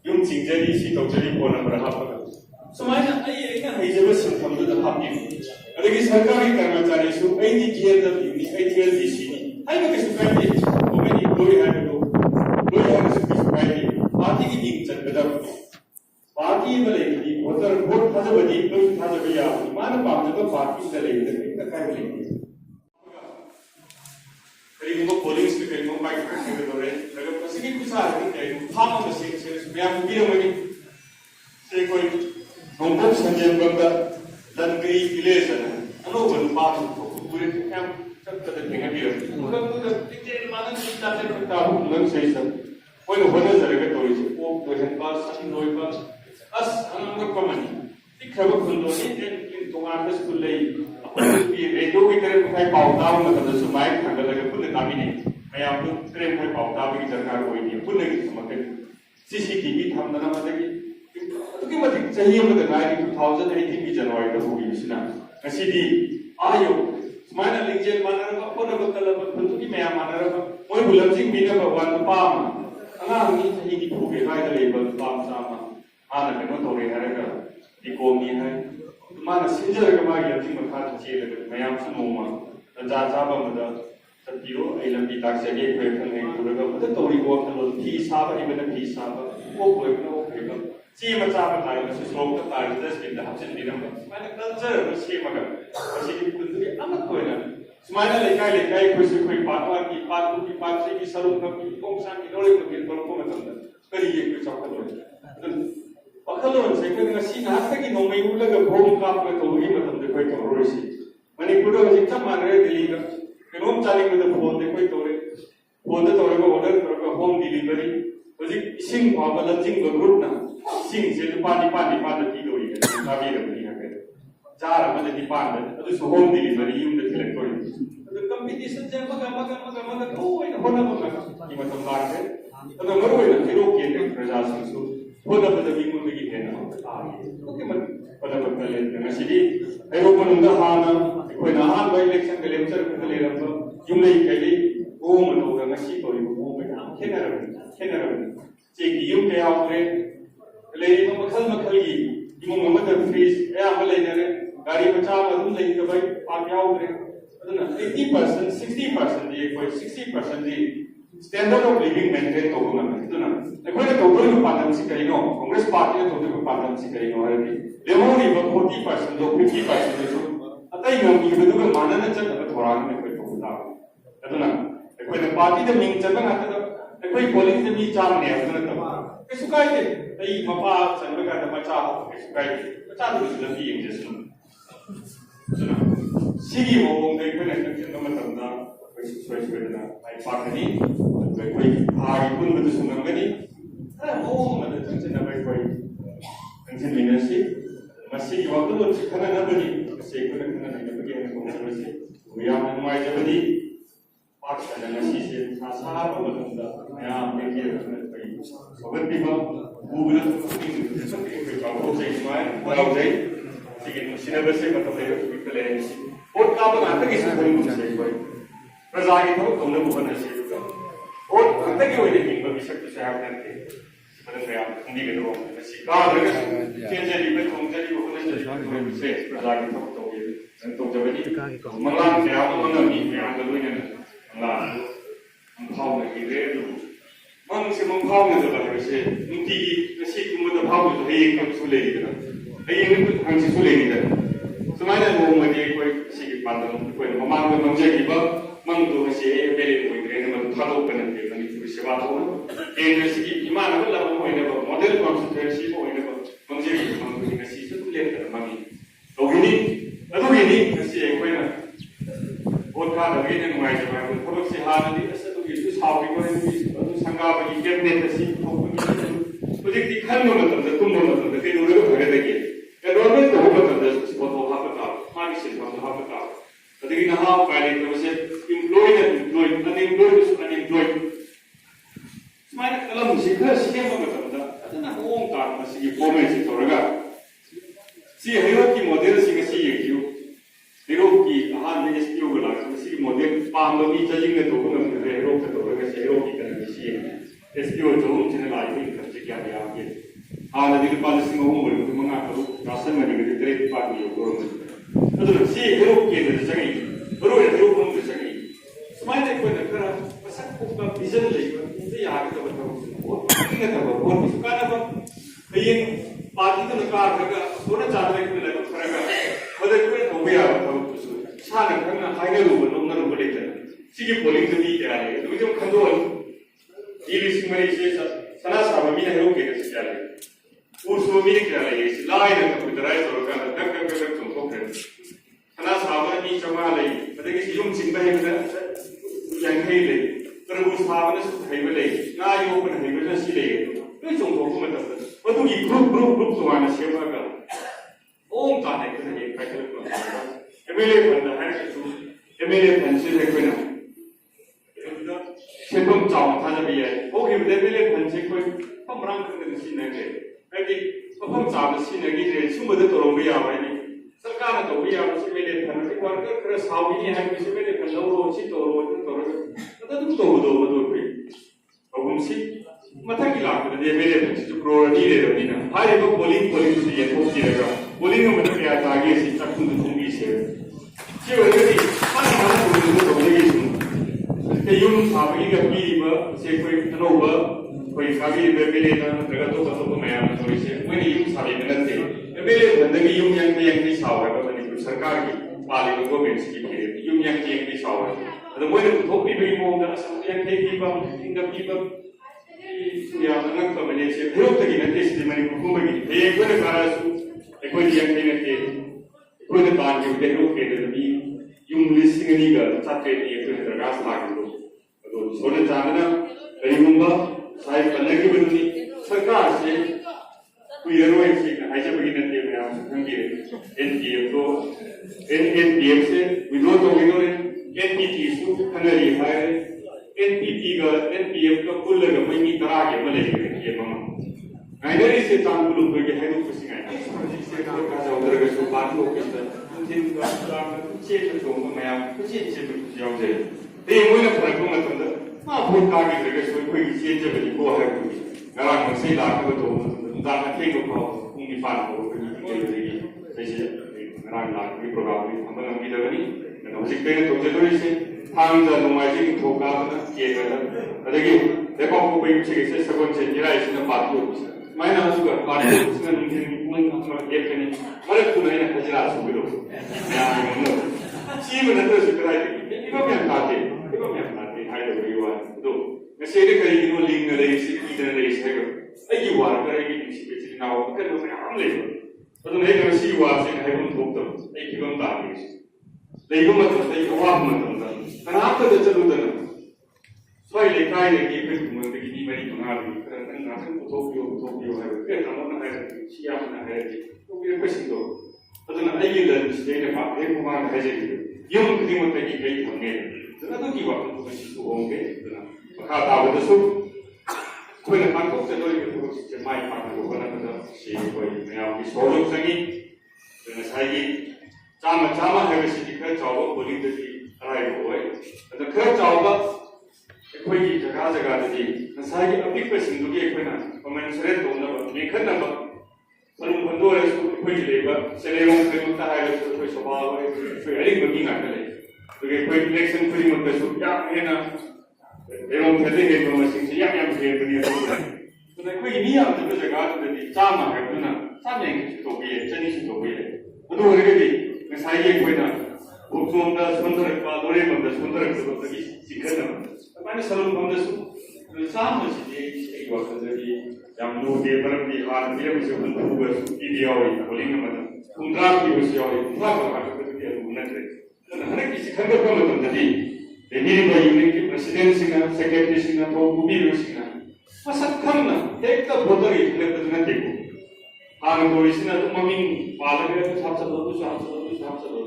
S1: यूं चिंग जरी सी तो जरी को नंबर हाफ का समाज आई ना है जब सिंपल तो हाफ की अरे की सरकारी कर्मचारी सु आई दी केयर द यूनी I T L D C I में किस प्रकार की वो मेरी कोई है किस प्रकार की पार्टी की टीम चल बेटा पार्टी में लेगी वोटर वोट था जब बजी तो था जब या मान पाप जब पार्टी से लेगी तो कितना काय लेगी करीब वो पोलिंग से करीब वो बाइक पर निकल रहे अगर किसी की कुछ आ रही है फार्म में से मैं आपको भी रमणी से कोई होमवर्क संजय बंदा लंगरी विलेज है अनोवन पाप को पूरे कैंप सब तक देंगे भी मतलब तो टिकट मानन की ताते करता हूं लंग सही सब कोई होने जरूरत है तो वो प्रेजेंट पास इन लोग पास अस हम कमनी दिखब खुंदोनी इन तोंगान में स्कूल ले ये रेडियो की तरह कोई पावता मतलब जो माइक खंड लगे पुण्य कामी नहीं मैं आपको ट्रेन में पावता भी सरकार कोई नहीं पुण्य की समझ CCTV थमना मतलब तो कि मतलब चाहिए मतलब 2018 की जनवरी में होगी इसना ऐसी आयो स्माइल लिंजेल मानर का फोटो बकल बंतु की मैं मानर का कोई बुलम सिंह भी ना भगवान पाम अंगा हमनी चाहिए की भूखे राय लेबल पाम सामा आना के नो तोरे हरेगा इकोमी है माना सिंजर के मागी लंजिंग मखा चेले मयाम सुनोमा जा जाबा मदा सतियो ए लंबी ताक्से के कोई खन नहीं पुरगा मदा तोरी को खलो फी साबा इबन फी साबा वो कोई नो फेगा सी मचा बता है से स्लोक का तार दस दिन दा हसन दिनम माने कल्चर में सी मगर सी की कुंदरी अमत कोई ना स्माइल लेकाई कोई पाटवा की पाटू की पाटसे की सरुम की कोंगसान की लोले की को मतलब करी ये कोई चौक वखलों से कहीं नसी नाश्ते की नौमी उल्ले का भोग काप में तो वही मतलब देखो तो रोसी मणिपुर में जितना मान रहे दिल्ली का किलोम चाली में तो फोन देखो तो रे को ऑर्डर करो होम डिलीवरी वजी सिंग भाव लंजिंग ग्रुप ना सिंग से पानी की दो ये काफी रखनी है चार मतलब निपान तो सो होम डिलीवरी यूं देखले कोई तो कंपटीशन से मगर तो होना मगर ये मतलब बात है तो मरो है फिरो के प्रजासन सो होना मतलब भी मुझे की है ना ओके मत पता पता ले नसीबी एरो मनुंगा हाना कोई ना हान बाई इलेक्शन के लेक्चर को ले रहा यूं नहीं कहली वो मनोगा नसी तो वो में हम खेना चेक यूं के आउरे ले तो मखल की यूं ममत फीस या मले ने गाड़ी बचा मधुन ले तो भाई पाप आउरे अदना 80% 60% ये कोई 60% ये स्टैंडर्ड ऑफ लिविंग मेंटेन तो होना है तो ना कोई तो कोई पार्टी से करेगा कांग्रेस पार्टी तो कोई पार्टी से करेगा है लेमोनी 40% तो 50% जो अतः ये हम ये तो मानना चाहिए थोड़ा में कोई तो होता है तो ना कोई पार्टी तो मिंग चलना आता तो कोई पॉलिटिक्स में भी चाम नहीं है तो ना तो सुकाई दे तई मपा चल का तो मचा हो सुकाई मचा तो लगी है जैसे तो ना सिगी वो कोई कंडक्शन में मतलब ना कोई ना आई पार्टी कोई भागी पुन में तो सुनंगनी अरे वो मतलब चंचन ना कोई चंचन मिनसी मसी वक्त तो खाना ना बनी से को खाना नहीं बनी है को मसी वो या मन माय जब बनी पाक करना मसी से सासा मतलब मैं आप देखिए कोई सोबत भी वो बुला कोई बाबू से इसमें बनाओ जाए 지금 지나버스에 갔다 내려주고 그래 옷 까면 안 되게 보이는 거지 प्रजागी तो तुमने बुकन है सीख का और अंतर की वजह नहीं बल्कि सब कुछ है करते मतलब मैं आप हिंदी के लोगों में सीखा अगर चेंजरी में तुमजरी बुकन है से प्रजागी तो ये तो जब नहीं मंगला के आप मंगला नहीं मैं आप लोगों ने मंगला हम भाव में की रे मंग से मंग भाव में तो लगे से उनकी सीख मतलब भाव तो है एक कम सुले ही ना ये हम से सुले ही ना समाज में वो मुझे कोई सीख बात कोई ममान में मंगे की बात मंगदो से बेले कोई ग्रेन में थालो करने के लिए पूरी सेवा हो केंद्र से की ईमान को लागू होने को मॉडल कॉन्सेंट्रेसी को होने को मंजे की मंगो की सी से ले कर मंगी तो गिनी से कोई ना बहुत का लगे ने माय जमा को थोक से हां दी ऐसे तो ये साव की कोई तो संगा बनी कैबिनेट से तो प्रोजेक्ट की खन में मतलब तुम मतलब के नूरे को भरे देंगे एनवायरमेंट तो मतलब स्पॉट हो हापता मानी से हापता अदगी नहा पाले तो से employed unemployed is unemployed smile कलम से खर सिस्टम में मतलब अदना होम का मसी फॉर्मेट से तोरगा सी हेरो की मॉडल से सी क्यू हेरो की आहान में एसपीओ गला सी मॉडल पाम लो भी चलिंग ने तो को हेरो के तोरगा से हेरो की तरह सी एसपीओ जो जिन लाई भी कर क्या है आपके आन दिन पाल सिंह हो बोल तो मंगा करो राशन में भी तेरे पार्टी को अदना सी हेरो के जगह हेरो हेरो को जगह स्माइल एक कोई नखरा मसक को विजन लेगा ये आगे तो बताओ ये तो और इसका ना ये पार्टी तो नकार का सोना चादर के लगा फरगा मदे कोई हो गया बताओ छाने खना हाइने रूप नोना रूप लेते सिगी पोलिंग तो भी क्या है तो जो खंदो ये लिस्ट में से सना साहब भी है ओके से क्या है उस वो भी क्या है इस लाइन में कोई दराय तो का तक तुम को कर सना साहब ने चमा ले मदे कि युम सिंह हैยังให้เลยกระบวนการนั้นสุดท้ายไปเลยนายกเป็นให้ไปแล้วสิเลยด้วยส่งของมันแบบว่าต้องอีกกรุ๊ปตัวนั้นเชื่อว่ากันโอ้ตาไหนก็ได้ไปกันแล้วเอเมเล่พันธุ์ให้สู้เอเมเล่พันธุ์ชื่ออะไรกันนะเชื่อต้องจองท่านจะไปยังโอเคเอเมเล่พันธุ์ชื่อคนต้องรังกันเป็นสิ่งนั้นเลยไอ้ที่ต้องจำสิ่งนั้นที่ชุ่มมันจะตรงไปยังไงसरकार तो भी आप से मेरे धन के वर्कर कर सावी नहीं है किसी मेरे धन लो रोची तो तुम तो दो पे और उनसे मथा की लाख दे मेरे बच्चे जो प्रोटी ले रही ना हाय तो पोलिंग से ये तो किएगा पोलिंग में मतलब क्या आगे से तक तुम भी से वजह से हम तो बोलेंगे कि यूं सावी का भी से कोई अनोवा कोई सावी बेबेले ना जगह तो मैं आप तो इसे मैंने यूं सावी में नते बेबेले बंदगी यूं yang साव है मतलब सरकार की पालिका गवर्नमेंट की खेल यूं yang साव है तो मोने तो भी भी मोम दा सब yang की बम इन द पीपल या अनक तो मैंने से विरोध की नते से मैंने को में ये कोई ने करा सु कोई yang ने के कोई ने बात के देरो के भी यूं लिस्टिंग नहीं का साथे ये कोई सरकार था तो सोने चाहना रिमुंबा साइड बनने की बनी सरकार से कोई एरोइक से ऐसे बगिने थे मैं आप समझिए एनपीएफ तो एनपीएफ से विड्रॉ तो विड्रॉ एनपीटी सु कनरी है एनपीटी का एनपीएफ का कुल लगा मैं नहीं तरह के मले ये मामा आइडरी से तांबुल को के है तो सिंह से का उधर के सु बात को के दिन का चेक तो मैं आप कुछ से जाओ जे ये मोने फरक को मतलब हां बहुत का के सु कोई चीज जब को है गला में से ला के तो दाना के को उनकी फाल को जैसे रांगला की प्रोग्राम में हम लोग भी लगनी तो जिसके तो जरूरी से थांग द नोमाइजिंग ठोका के अदगी देखो को कोई कुछ से सबन से निरा इसने बात हो मैं ना उसका पार्टी उसने मन हम एक नहीं मरे तो नहीं हजरा सुबिलो मैं हम जीवन तो सुकराई इको क्या खाते हाय द युवा तो मैं से कहीं नो लिंग रही से इधर रही से अगी वार करेगी किसी नाव कर लो मैं हम ले तो नहीं कर सी वार से है उन ठोक तो एक ही बंदा है लेकिन मतलब एक वार मतलब ना आप तो चलो तो सोई लेखाई लेके फिर घूमने की नहीं मेरी बना ली करन ना से तो है फिर हम ना है सिया ना है तो फिर कुछ तो तो ना अगी लन से ने बात है कुमार है जे यूं की मत की कई हमने तो की बात तो कुछ तो होंगे ना खाता तो सब कोई ना पान को चलो ये तो से माई पान को बना तो से कोई मैं आपकी सोलो संगी तो ꯉꯁꯥꯏꯒꯤ ꯆꯥꯝꯃ ꯍꯥꯏꯕꯁꯤꯗꯤ ꯈꯔ ꯆꯥꯎꯕ ꯄꯣꯂꯤꯡꯗꯗꯤ ꯑꯔꯥꯏꯕ ꯑꯣꯏ ꯑꯗꯣ ꯈꯔ ꯆꯥꯎꯕ ꯑꯩꯈꯣꯏꯒꯤ ꯖꯒꯥꯗꯗꯤ ꯉꯁꯥꯏꯒꯤ ꯑꯄꯤꯛꯄꯁꯤꯡꯗꯨꯒꯤ ꯑꯩꯈꯣꯏꯅ ꯀꯃꯦꯟꯁꯔꯦꯠ ꯇꯧꯅꯕ ꯃꯦꯟꯈꯠꯅꯕ ꯁꯔꯨꯛ ꯑꯣꯏꯔꯁꯨ ꯑꯩꯈꯣꯏꯒꯤ ꯂꯩꯕ ꯁꯦꯂꯦꯔꯣꯡ ꯈꯨꯗꯤꯡꯃꯛꯇ ꯍꯥꯏꯔꯁꯨ ꯑꯩꯈꯣꯏ ꯁꯣꯚꯥ ꯑꯩꯈꯣꯏ ꯑꯔꯤꯡꯕ ꯃꯤ ꯉꯥꯛꯇ ꯂꯩ ꯑꯗꯨꯒ ꯑꯩꯈꯣꯏ ꯏꯂꯦꯛꯁꯟ ꯈꯨꯗꯤꯡꯃꯛꯇꯁꯨ ꯌꯥꯝ ꯍꯦꯟꯅ ꯂꯩꯔꯣꯡ ꯈꯦꯠꯇ ꯍꯦꯟꯕ ꯃꯁꯤꯡꯁꯤ ꯌꯥꯝ ꯍꯦꯟꯕꯅꯤ ꯑꯗꯨꯅ ꯑꯩꯈꯣꯏꯒꯤ ꯃꯤ ꯌꯥꯝꯗꯕ ꯖꯒꯥꯗꯨꯗꯗꯤ 100 ꯍꯥꯏꯕꯗꯨꯅ 150ꯁꯨ ꯇꯧꯕ ꯌꯥꯏ 200ꯁꯨ ꯇꯧꯕ ꯌꯥꯏ ꯑꯗꯨ ꯑꯣꯏꯔꯒꯗꯤ ꯉꯁꯥꯏꯒꯤ ꯑꯩꯈꯣꯏꯅ ꯈꯣꯡꯖꯣꯝꯗ ꯁꯣꯟꯊꯔꯛꯄ ꯂꯣꯔꯦꯟꯕꯝꯗ ꯁꯣꯟꯊꯔꯛꯄꯗꯒꯤ ꯆꯤꯡꯈꯠꯅꯕ ꯑꯗꯨꯃꯥꯏꯅ ꯁꯔꯨꯡꯐꯝꯗꯁꯨ 100ꯁꯤꯗꯤ ꯑꯩꯒꯤ ꯋꯥꯈꯜꯗꯗꯤ ꯌꯥꯝ ꯂꯨꯗꯦ ꯃꯔꯝꯗꯤ ꯍꯥꯟꯅ ꯄꯤꯔꯝꯕꯁꯨ ꯍꯟꯊꯕꯁꯨ ꯄꯤꯕ ꯌꯥꯎꯏ ꯄꯣꯂꯤꯡ ꯑꯃꯗ 30 ꯄꯤꯕꯁꯨ ꯌꯥꯎꯏ 30 ꯍꯥꯞꯄꯗꯨꯗꯤ ꯑꯗꯨ ꯅꯠꯇ꯭ꯔꯦ ꯑꯗꯨꯅ ꯍꯟꯗꯛꯀꯤꯁꯤ ꯈꯟꯒꯠꯄ ꯃꯇꯝꯗꯗꯤ ꯂꯩꯕꯤꯔꯤꯕ ꯌꯨꯅꯤꯠꯀꯤ ꯄ꯭ꯔꯁꯤꯗꯦꯟꯁꯤꯡꯅ ꯁꯦꯀ꯭ꯔꯦꯇꯔꯤꯁꯤꯡꯅ ꯊꯧ ꯄꯨꯕꯤꯔꯤꯕꯁꯤꯡꯅ ꯃꯁꯛ ꯈꯪꯅ ꯍꯦꯛꯇ ꯚꯣꯇꯔꯒꯤ ꯈꯟꯒꯠꯄꯗꯨ ꯅꯠꯇꯦꯀꯣ ꯍꯥꯟꯅ ꯇꯧꯔꯤꯁꯤꯅ ꯑꯗꯨꯝ ꯃꯃꯤꯡ ꯄꯥꯜꯂꯒ ꯑꯗꯨꯁꯨ ꯍꯥꯞꯆꯜꯂꯣ ꯑꯗꯨꯁꯨ ꯍꯥꯞꯆꯜꯂꯣ ꯑꯗꯨꯁꯨ ꯍꯥꯞꯆꯜꯂꯣ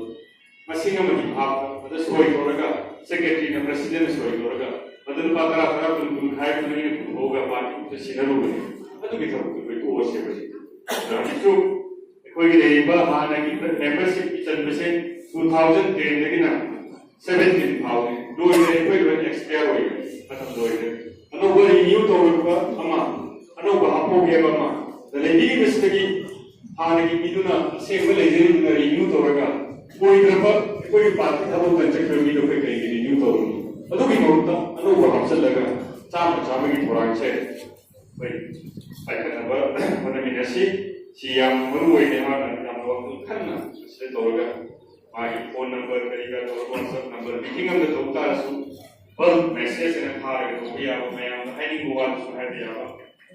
S1: ꯃꯁꯤꯡ ꯑꯃꯗꯤ ꯍꯥꯞꯄ ꯑꯗ ꯁꯣꯏ ꯇꯧꯔꯒ ꯁꯦꯀ꯭ꯔꯦꯇꯔꯤꯅ ꯄ꯭ꯔꯁꯤꯗꯦꯟꯅ ꯁꯣꯏ ꯇꯧꯔꯒ ꯑꯗꯨ ꯂꯨꯄꯥ 10 ꯀꯨꯟ ꯈꯥꯏꯕꯗꯨꯅ ꯑꯩꯅ ꯄꯨꯊꯣꯛꯑꯒ ꯄꯥꯔꯇꯤꯗ ꯁꯤꯟꯅꯔꯨꯕꯅꯤ ꯑꯗꯨꯒꯤ ꯊꯕꯛꯇꯨ ꯑꯩꯈꯣꯏ ꯇꯣꯛꯑꯁꯦꯕ ꯍꯧꯖꯤꯛꯁꯨ ꯑꯩꯈꯣꯏꯒꯤ ꯂꯩꯔꯤꯕ ꯍꯥꯟꯅꯒꯤ ꯃꯦꯝꯕꯔꯁꯤꯞ ꯆꯟꯕꯁꯦ 2010ꯗꯒꯤꯅ 17 ꯐꯥꯎꯅꯤ ꯂꯣꯏꯔꯦ ꯑꯩꯈꯣꯏ ꯂꯣꯏꯅ ꯑꯦꯛꯁꯄꯤꯌꯔ ꯑꯣꯏꯔꯦ ꯃꯇꯝ ꯂꯣꯏꯔꯦ ꯑꯅꯧꯕ ꯔꯤꯅ꯭ꯌꯨ ꯇꯧꯔꯛꯄ ꯑꯃ ꯑꯅꯧꯕ ꯍꯥꯞꯄꯧꯒꯦꯕ ꯑꯃ ꯂꯩꯕꯤꯔꯤꯕꯁꯤꯗꯒꯤ ꯍꯥꯟꯅꯒꯤ ꯃꯤꯗꯨꯅ ꯑꯁꯦꯡꯕ ꯂꯩꯖꯔꯤꯕꯗꯨꯅ ꯔꯤꯅ꯭ꯌꯨ ꯇꯧꯔꯒ ꯑꯣꯏꯗ꯭ꯔꯕ ꯑꯩꯈꯣꯏꯒꯤ ꯄꯥꯔꯇꯤ ꯊꯕꯛꯇ ꯆꯠꯈꯤꯕ ꯃꯤꯗꯣ ꯑꯩꯈꯣꯏ ꯀꯩꯒꯤ ꯔꯤꯅ꯭ꯌꯨ ꯇꯧꯔꯨꯅꯤ ꯑꯗꯨꯒꯤ ꯃꯍꯨꯠꯇ ꯑꯅꯧꯕ ꯍꯥꯞꯆꯤꯜꯂꯒ ꯆꯥꯝꯃꯒꯤ ꯊꯧꯔꯥꯡꯁꯦ ꯑꯩꯈꯣꯏ ꯄꯥꯏꯈꯠꯅꯕ ꯍꯣꯠꯅꯃꯤꯟꯅꯁꯤ ꯁꯤ ꯌꯥꯝ ꯃꯔꯨ ꯑꯣꯏꯅ ꯃꯥꯅ ꯌꯥꯝ ꯋꯥꯈꯜ ꯈꯟꯅ ꯁꯤꯗ ꯇꯧꯔꯒ ꯃꯥꯒꯤ ꯐꯣꯟ ꯅꯝꯕꯔ ꯀꯔꯤ ꯀꯔꯥ ꯇꯧꯔꯒ WhatsApp ꯅꯝꯕꯔ ꯃꯤꯇꯤꯡ ꯑꯃꯗ ꯇꯧ ꯇꯥꯔꯁꯨ ꯕꯜ ꯃꯦꯁꯦꯖ ꯑꯣꯏꯅ ꯊꯥꯔꯒ ꯇꯧꯕ ꯌꯥꯕ ꯃꯌꯥꯝꯅ ꯍꯥꯏꯅꯤꯡꯕ ꯋꯥꯗꯨꯁꯨ ꯍꯥꯏꯕ ꯌꯥꯕ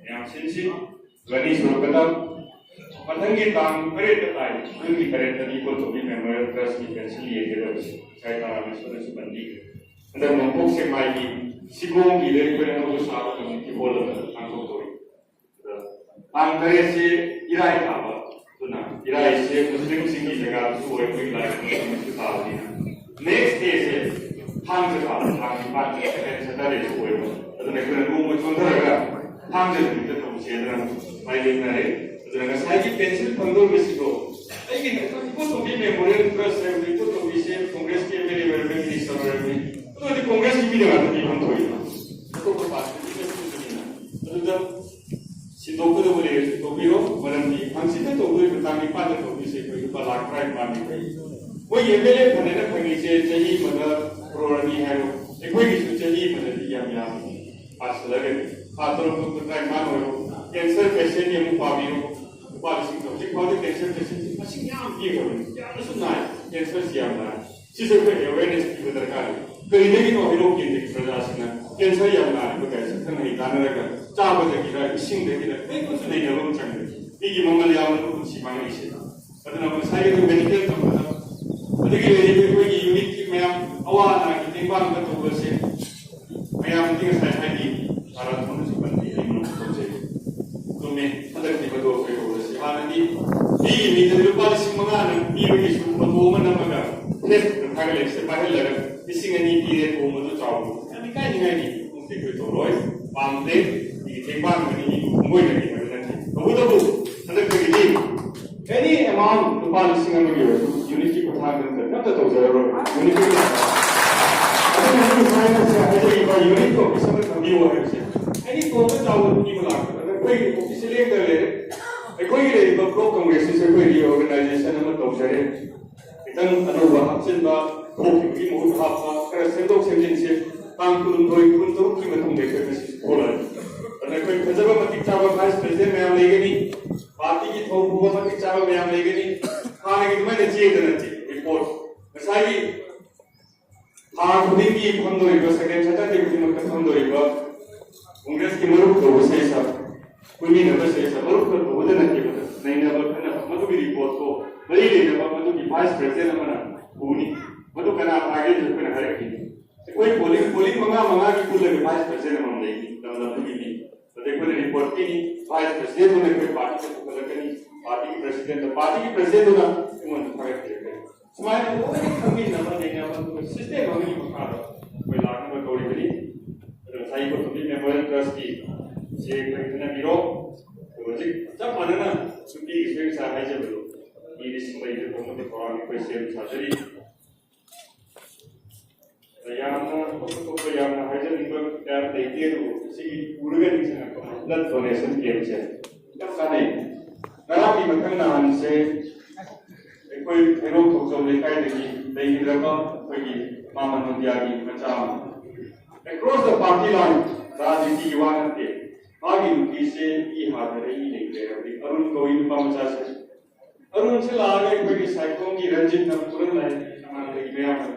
S1: ꯃꯌꯥꯝ ꯁꯤꯟꯁꯤ ꯒꯅꯤ ꯁꯨꯔꯛꯀꯗ ꯃꯊꯪꯒꯤ ꯇꯥꯡ 8ꯗ ꯇꯥꯏ ꯖꯨꯟꯒꯤ 8ꯗ ꯏꯀꯣꯇꯣꯄꯤ ꯃꯦꯃꯣꯔꯤꯌꯦꯜ ꯇ꯭ꯔꯁꯀꯤ ꯄꯦꯟꯁꯤꯜ ꯌꯦꯡꯒꯗꯕꯁꯤ ꯉꯁꯥꯏ ꯇꯥꯔꯥꯃꯦꯁꯣꯔꯅꯁꯨ ꯄꯟꯕꯤꯈ꯭ꯔꯦ ꯍꯟꯗꯛ ꯅꯣꯡꯄꯣꯛ ꯁꯦꯛꯃꯥꯏꯒꯤ ꯁꯤꯒꯣꯡꯒꯤꯗ ꯑꯩꯈꯣꯏꯅ ꯑꯅꯧꯕ ꯁꯥꯕ ꯀꯝꯃ꯭ꯌꯨꯅꯤꯇꯤ ꯍꯣꯜ ꯑꯃ ꯄꯥꯡꯊꯣꯛꯇꯧꯔꯤ ꯇꯥꯡ 8ꯁꯤ ꯏꯔꯥꯏ ꯇꯥꯕ ꯑꯗꯨꯅ ꯏꯔꯥꯏꯁꯦ ꯃꯨꯁꯂꯤꯝꯁꯤꯡꯒꯤ ꯖꯒꯥꯗꯁꯨ ꯑꯣꯏ ꯑꯩꯈꯣꯏꯒꯤ ꯂꯥꯏ ꯈꯨꯔꯨꯝꯕꯁꯨ ꯇꯥꯕꯅꯤꯅ ꯅꯦꯛꯁ ꯗꯦꯁꯦ ꯊꯥꯡꯖ ꯇꯥꯕ ꯇꯥꯡ 9 ꯁꯦꯇꯔꯗꯦꯁꯨ ꯑꯣꯏꯕ ꯑꯗꯨꯅ ꯑꯩꯈꯣꯏꯅ ꯅꯣꯡꯃ ꯆꯣꯟꯊꯔꯒ ꯊꯥꯡꯖ ꯅꯨꯃꯤꯠꯇ ꯇꯧꯁꯦꯗꯅ ꯃꯥꯏ ꯂꯦꯞꯅꯔꯦ ꯑꯗꯨꯅ ꯉꯁꯥꯏꯒꯤ ꯄꯦꯟꯁꯤꯜ ꯐꯪꯗꯧꯔꯤꯕꯁꯤꯗꯣ ꯑꯩꯒꯤ ꯏꯀꯣꯇꯣꯄꯤ ꯃꯦꯃꯣꯔꯤꯌꯦꯜ ꯇ꯭ꯔꯁ ꯍꯥꯏꯕꯗꯤ ꯏꯀꯣꯇꯣꯄꯤꯁꯦ ꯀꯣꯡꯒ꯭ꯔꯦꯁꯀꯤ MLA ꯑꯣꯏꯔꯝꯃꯦ ꯃꯤꯅꯤꯁꯇꯔ ꯑꯣꯏꯔꯝꯃꯤ ꯑꯗꯨꯗꯤ ꯀꯣꯡꯒ꯭ꯔꯦꯁꯀꯤ ꯃꯤꯗ ꯉꯥꯛꯇ ꯄꯤꯐꯝ ꯊꯣꯛꯏꯅ ꯑꯇꯣꯞꯄ ꯄꯥꯔꯇꯤꯒꯤ ꯄꯤꯕꯅꯤꯅ ꯑꯗꯨꯗ ꯁꯤꯟꯗꯣꯛꯀꯗꯕ ꯂꯩꯔꯁꯨ ꯇꯧꯕꯤꯔꯣ ꯃꯔꯝꯗꯤ ꯍꯪꯆꯤꯠꯇ ꯇꯧꯗꯣꯔꯤꯕ ꯇꯥꯡ 9ꯗ ꯇꯧꯗꯣꯏꯁꯦ ꯑꯩꯈꯣꯏ ꯂꯨꯄꯥ 1,9,000 ꯃꯣꯏ MLA ꯐꯅꯦꯅ ꯐꯪꯉꯤꯁꯦ ꯆꯍꯤ ꯑꯃꯗ crore 2 ꯍꯥꯏꯔꯣ ꯑꯩꯈꯣꯏꯒꯤꯁꯨ ꯆꯍꯤ ꯑꯃꯗꯗꯤ ꯌꯥꯝ ꯌꯥꯝꯃꯤ ꯄꯥꯁꯜꯂꯒꯗꯤ ꯊꯥ 9 ꯑꯣꯏꯔꯣ ꯀꯦꯟꯁꯔ ꯄꯦꯁꯦꯟ ꯑꯃꯨꯛ ꯄꯥꯕꯤꯔꯣ ꯂꯨꯄꯥ 1,000 ꯍꯧꯖꯤꯛ ꯐꯥꯎꯗꯤ ꯀꯦꯟꯁꯔ ꯄꯦꯁꯦꯟꯁꯤ ꯃꯁꯤꯡ ꯌꯥꯝ ꯄꯤꯈ꯭ꯔꯕꯅꯤ ꯌꯥꯝꯅꯁꯨ ꯅꯥꯏ ꯀꯦꯟꯁꯔꯁꯤ ꯌꯥꯝ ꯅꯥꯏ ꯁꯤꯁꯨ ꯑꯩꯈꯣꯏ ꯑꯦꯋꯦꯔꯅꯦꯁ ꯄꯤꯕ ꯗꯔꯀꯥꯔ ꯂꯩ ꯀꯔꯤꯗꯒꯤꯅꯣ ꯍꯩꯔꯣꯛ ꯀꯦꯟꯗ꯭ꯔꯒꯤ ꯄ꯭ꯔꯖꯥꯁꯤꯡꯅ ꯀꯦꯟꯁꯔ ꯌꯥꯝ ꯅꯥꯔꯤꯕ ꯀꯥꯏꯁꯦ ꯈꯪꯍꯩ ꯇꯥꯟꯅꯔꯒ ꯆꯥꯕꯗꯒꯤꯔ ꯏꯁꯤꯡꯗꯒꯤꯔ ꯀꯩꯒꯨꯝꯕꯁꯨ ꯂꯩꯅꯕ ꯑꯃ ꯆꯪꯉꯦ ꯃꯤꯒꯤ ꯃꯃꯜ ꯌꯥꯎꯅꯕ ꯄꯨꯟꯁꯤ ꯃꯥꯡꯉꯛꯏꯁꯦ ꯑꯗꯨꯅ ꯉꯁꯥꯏꯒꯤ ꯃꯦꯗꯤꯀꯦꯜ ꯇꯝꯕꯗ ꯑꯗꯒꯤ ꯂꯩꯔꯤꯕ ꯑꯩꯈꯣꯏꯒꯤ ꯌꯨꯅꯤꯠꯀꯤ ꯃꯌꯥꯝ ꯑꯋꯥ ꯑꯅꯥꯒꯤ ꯇꯦꯡꯕꯥꯡꯗ ꯇꯧꯕꯁꯦ ꯃꯌꯥꯝꯗꯤ ꯉꯁꯥꯏ ꯍꯥꯏꯗꯤ ꯃꯥꯔꯥꯊꯣꯟꯗꯁꯨ ꯄꯟꯕꯤ ꯑꯩ ꯃꯅꯨꯡꯗ ꯇꯧꯖꯩ ꯆꯨꯝꯃꯦ ꯍꯟꯗꯛꯇꯤ ꯃꯗꯨ ꯑꯩꯈꯣꯏ ꯇꯧꯕꯁꯤ ꯍꯥꯟꯅꯗꯤ ꯃꯤꯒꯤ ꯃꯤꯗ ꯂꯨꯄꯥ 5,000ꯅ ꯄꯤꯕꯒꯤꯁꯨ ꯐꯣꯇꯣ ꯑꯃ ꯅꯝꯃꯒ ꯐꯦꯁꯕꯨꯛꯇ ꯊꯥꯒꯠꯂꯛꯏꯁꯦ ꯄꯥꯏꯍꯜꯂꯒ 2,000 ꯄꯤꯔꯦ ꯊꯣꯡꯕꯗꯨ ꯆꯥꯎꯕ ꯌꯥꯝ ꯏꯀꯥꯏꯅꯤꯡꯉꯥꯏꯅꯤ ꯑꯃꯨꯛꯇꯤ ꯑꯩꯈꯣꯏ ꯇꯧꯔꯣꯏ ꯄꯥꯝꯗꯦ ꯃꯤꯒꯤ ꯇꯦꯡꯕꯥꯡꯒꯅꯤ ꯃꯤꯕꯨ ꯈꯣꯡꯒꯣꯏꯅꯒꯤ ꯍꯥꯏꯕ ꯅꯠꯇꯦ ꯇꯧꯕꯇꯕꯨ ꯍꯟꯗꯛꯇꯒꯤꯗꯤ ꯑꯦꯅꯤ ꯑꯦꯃꯥꯎꯟ ꯂꯨꯄꯥ 1,000 ꯑꯃꯒꯤ ꯑꯣꯏꯔꯁꯨ ꯌꯨꯅꯤꯠꯀꯤ ꯈꯨꯠꯊꯥꯡꯗ ꯑꯝꯇ ꯇꯧꯖꯔꯔꯣꯏ ꯌꯨꯅꯤꯠꯀꯤ ꯍꯥꯏꯖꯔꯤꯕ ꯌꯨꯅꯤꯠ ꯑꯣꯐꯤꯁ ꯑꯃ ꯊꯝꯕꯤꯌꯨ ꯍꯥꯏꯕꯁꯦ ꯑꯦꯅꯤ ꯇꯣꯞꯇ ꯆꯥꯎꯕ ꯄꯤꯕ ꯂꯥꯛꯄꯗ ꯑꯩꯈꯣꯏꯒꯤ ꯑꯣꯐꯤꯁ ꯂꯦꯡꯗꯅ ꯂꯩꯔꯦ ꯑꯩꯈꯣꯏꯒꯤ ꯂꯩꯔꯤꯕ ꯕ꯭ꯂꯣꯛ ꯀꯪꯒ꯭ꯔꯦꯁꯁꯤꯁꯨ ꯑꯩꯈꯣꯏ ꯔꯤꯑꯣꯔꯒꯅꯥꯏꯖꯦꯁꯟ ꯑꯃ ꯇꯧꯖꯔꯦ ꯈꯤꯇꯪ ꯑꯅꯧꯕ ꯍꯥꯞꯆꯤꯟꯕ ꯊꯣꯛꯈꯤꯕꯒꯤ ꯃꯍꯨꯠ ꯍꯥꯞꯄ ꯈꯔ ꯁꯦꯝꯗꯣꯛ ꯁꯦꯝꯖꯤꯟꯁꯦ ꯇꯥꯡ 22-23ꯒꯤ ꯃꯇꯨꯡꯗ ꯑꯩꯈꯣꯏ ꯃꯁꯤ ꯊꯣꯛꯂꯛꯑꯅꯤ ꯑꯗꯨꯅ ꯑꯩꯈꯣꯏ ꯐꯖꯕ ꯃꯇꯤꯛ ꯆꯥꯕ ꯚꯥꯏꯁ ꯄ꯭ꯔꯦꯁꯤꯗꯦꯟ ꯃꯌꯥꯝ ꯂꯩꯒꯅꯤ ꯄꯥꯔꯇꯤꯒꯤ ꯊꯧ ꯄꯨꯕ ꯃꯇꯤꯛ ꯆꯥꯕ ꯃꯌꯥꯝ ꯂꯩꯒꯅꯤ ꯍꯥꯟꯅꯒꯤ ꯑꯗꯨꯃꯥꯏꯅ ꯆꯦꯗ ꯅꯠꯇꯦ ꯔꯤꯄꯣꯔꯠ ꯉꯁꯥꯏꯒꯤ ꯊꯥ ꯈꯨꯗꯤꯡꯒꯤ ꯐꯪꯗꯣꯔꯤꯕ ꯁꯦꯀꯦꯟ ꯁꯦꯇꯔꯗꯦ ꯈꯨꯗꯤꯡꯃꯛꯇ ꯐꯪꯗꯣꯔꯤꯕ ꯀꯣꯡꯒ꯭ꯔꯦꯁꯀꯤ ꯃꯔꯨꯞ ꯇꯧꯕꯁꯦ ꯀꯨꯏꯃꯤꯟꯅꯕꯁꯦ ꯃꯔꯨꯞꯀ ꯇꯧꯕꯗ ꯅꯠꯇꯦꯕ ꯅꯩꯅꯕ ꯈꯟꯅꯕ ꯃꯗꯨꯒꯤ ꯔꯤꯄꯣꯔꯠꯇꯣ ꯃꯔꯤ ꯂꯩꯅꯕ ꯃꯗꯨꯒꯤ ꯚꯥꯏꯁ ꯄ꯭ꯔꯦꯁꯤꯗꯦꯟ ꯑꯃꯅ ꯄꯨꯅꯤ ꯃꯗꯨ ꯀꯅꯥ ꯄꯥꯏꯒꯦꯁꯨ ꯑꯩꯈꯣꯏꯅ ꯍꯥꯏꯔꯛꯈꯤꯅꯤ ꯑꯩꯈꯣꯏ ꯄꯣꯂꯤꯡ 5-5ꯒꯤ ꯄꯨꯜꯂꯒ ꯚꯥꯏꯁ ꯄ꯭ꯔꯦꯁꯤꯗꯦꯟ ꯑꯃ ꯂꯩꯅꯤ ꯂꯝꯗꯝꯗꯨꯒꯤ ꯃꯤ ꯑꯗ ꯑꯩꯈꯣꯏꯅ ꯔꯤꯄꯣꯔꯠ ꯄꯤꯅꯤ ꯚꯥꯏꯁ ꯄ꯭ꯔꯦꯁꯤꯗꯦꯟꯗꯨꯅ ꯑꯩꯈꯣꯏ ꯄꯥꯔꯇꯤꯗ ꯄꯨꯈꯠꯂꯛꯀꯅꯤ ꯄꯥꯔꯇꯤꯒꯤ ꯄ꯭ꯔꯦꯁꯤꯗꯦꯟꯗꯨꯅ ꯑꯩꯉꯣꯟꯗ ꯊꯥꯒꯠꯄꯤꯔꯛꯀꯅꯤ ꯁꯨꯃꯥꯏꯅ ꯂꯣꯏꯅ ꯈꯪꯃꯤꯟꯅꯕ ꯅꯩꯅꯕ ꯑꯗꯨꯒ ꯁꯤꯁꯇꯦꯝ ꯑꯃꯒꯤ ꯃꯈꯥꯗ ꯑꯩꯈꯣꯏ ꯂꯥꯛꯅꯕ ꯇꯧꯔꯤꯕꯅꯤ ꯑꯗꯨ ꯉꯁꯥꯏ ꯏꯀꯣꯇꯣꯄꯤ ꯃꯦꯃꯣꯔꯤꯌꯦꯜ ꯇ꯭ꯔꯁꯀꯤ ꯁꯤ ꯑꯩꯈꯣꯏ ꯈꯟꯅꯕꯤꯔꯣ ꯍꯧꯖꯤꯛ ꯆꯞ ꯃꯥꯟꯅꯅ ꯅꯨꯄꯤꯒꯤꯁꯨ ꯉꯁꯥꯏ ꯍꯥꯏꯖꯕꯗꯣ ꯃꯤ 50,000 ꯂꯩꯕ ꯈꯣꯠꯄ ꯊꯧꯔꯥꯡ ꯑꯩꯈꯣꯏ ꯁꯦꯝ ꯁꯥꯖꯔꯤ ꯌꯥꯝꯅ ꯑꯇꯣꯞꯄ ꯌꯥꯝꯅ ꯍꯥꯏꯖꯅꯤꯡꯕ ꯀꯌꯥ ꯂꯩꯇꯦ ꯑꯗꯨꯕꯨ ꯁꯤꯒꯤ ꯎꯔꯒ ꯅꯤꯡꯁꯤꯡꯉꯛꯄ ꯕ꯭ꯂꯗ ꯗꯣꯅꯦꯁꯟ ꯀꯦꯝꯞꯁꯦ ꯌꯥꯝ ꯀꯥꯟꯅꯩ ꯉꯔꯥꯡꯒꯤ ꯃꯊꯪ ꯅꯍꯥꯟꯁꯦ ꯑꯩꯈꯣꯏ ꯍꯩꯔꯣꯛ ꯊꯣꯛꯆꯧ ꯂꯩꯀꯥꯏꯗꯒꯤ ꯂꯩꯈꯤꯗ꯭ꯔꯕ ꯑꯩꯈꯣꯏꯒꯤ ꯃꯥꯃ ꯅꯣꯡꯗꯤꯌꯥꯒꯤ ꯃꯆꯥ ꯑꯃ ꯑꯦꯀ꯭ꯔꯣꯁ ꯗ ꯄꯥꯔꯇꯤ ꯂꯥꯏꯟ ꯔꯥꯖꯅꯤꯇꯤꯒꯤ ꯋꯥ ꯅꯠꯇꯦ ꯃꯥꯒꯤ ꯅꯨꯄꯤꯁꯦ ꯏ ꯍꯥꯗꯅ ꯏ ꯂꯩꯈ꯭ꯔꯦ ꯍꯥꯏꯕꯗꯤ ꯑꯔꯨꯟ ꯀꯧꯏ ꯅꯨꯄꯥ ꯃꯆꯥꯁꯦ ꯑꯔꯨꯟꯁꯦ ꯂꯥꯛꯑꯒ ꯑꯩꯈꯣꯏꯒꯤ ꯁꯥꯏꯈꯣꯝꯒꯤ ꯔꯟꯖꯤꯠꯅ ꯄꯨꯔ ꯂꯥꯛꯑꯦ ꯑꯉꯥꯡꯗꯒꯤ ꯃꯌꯥꯝꯅ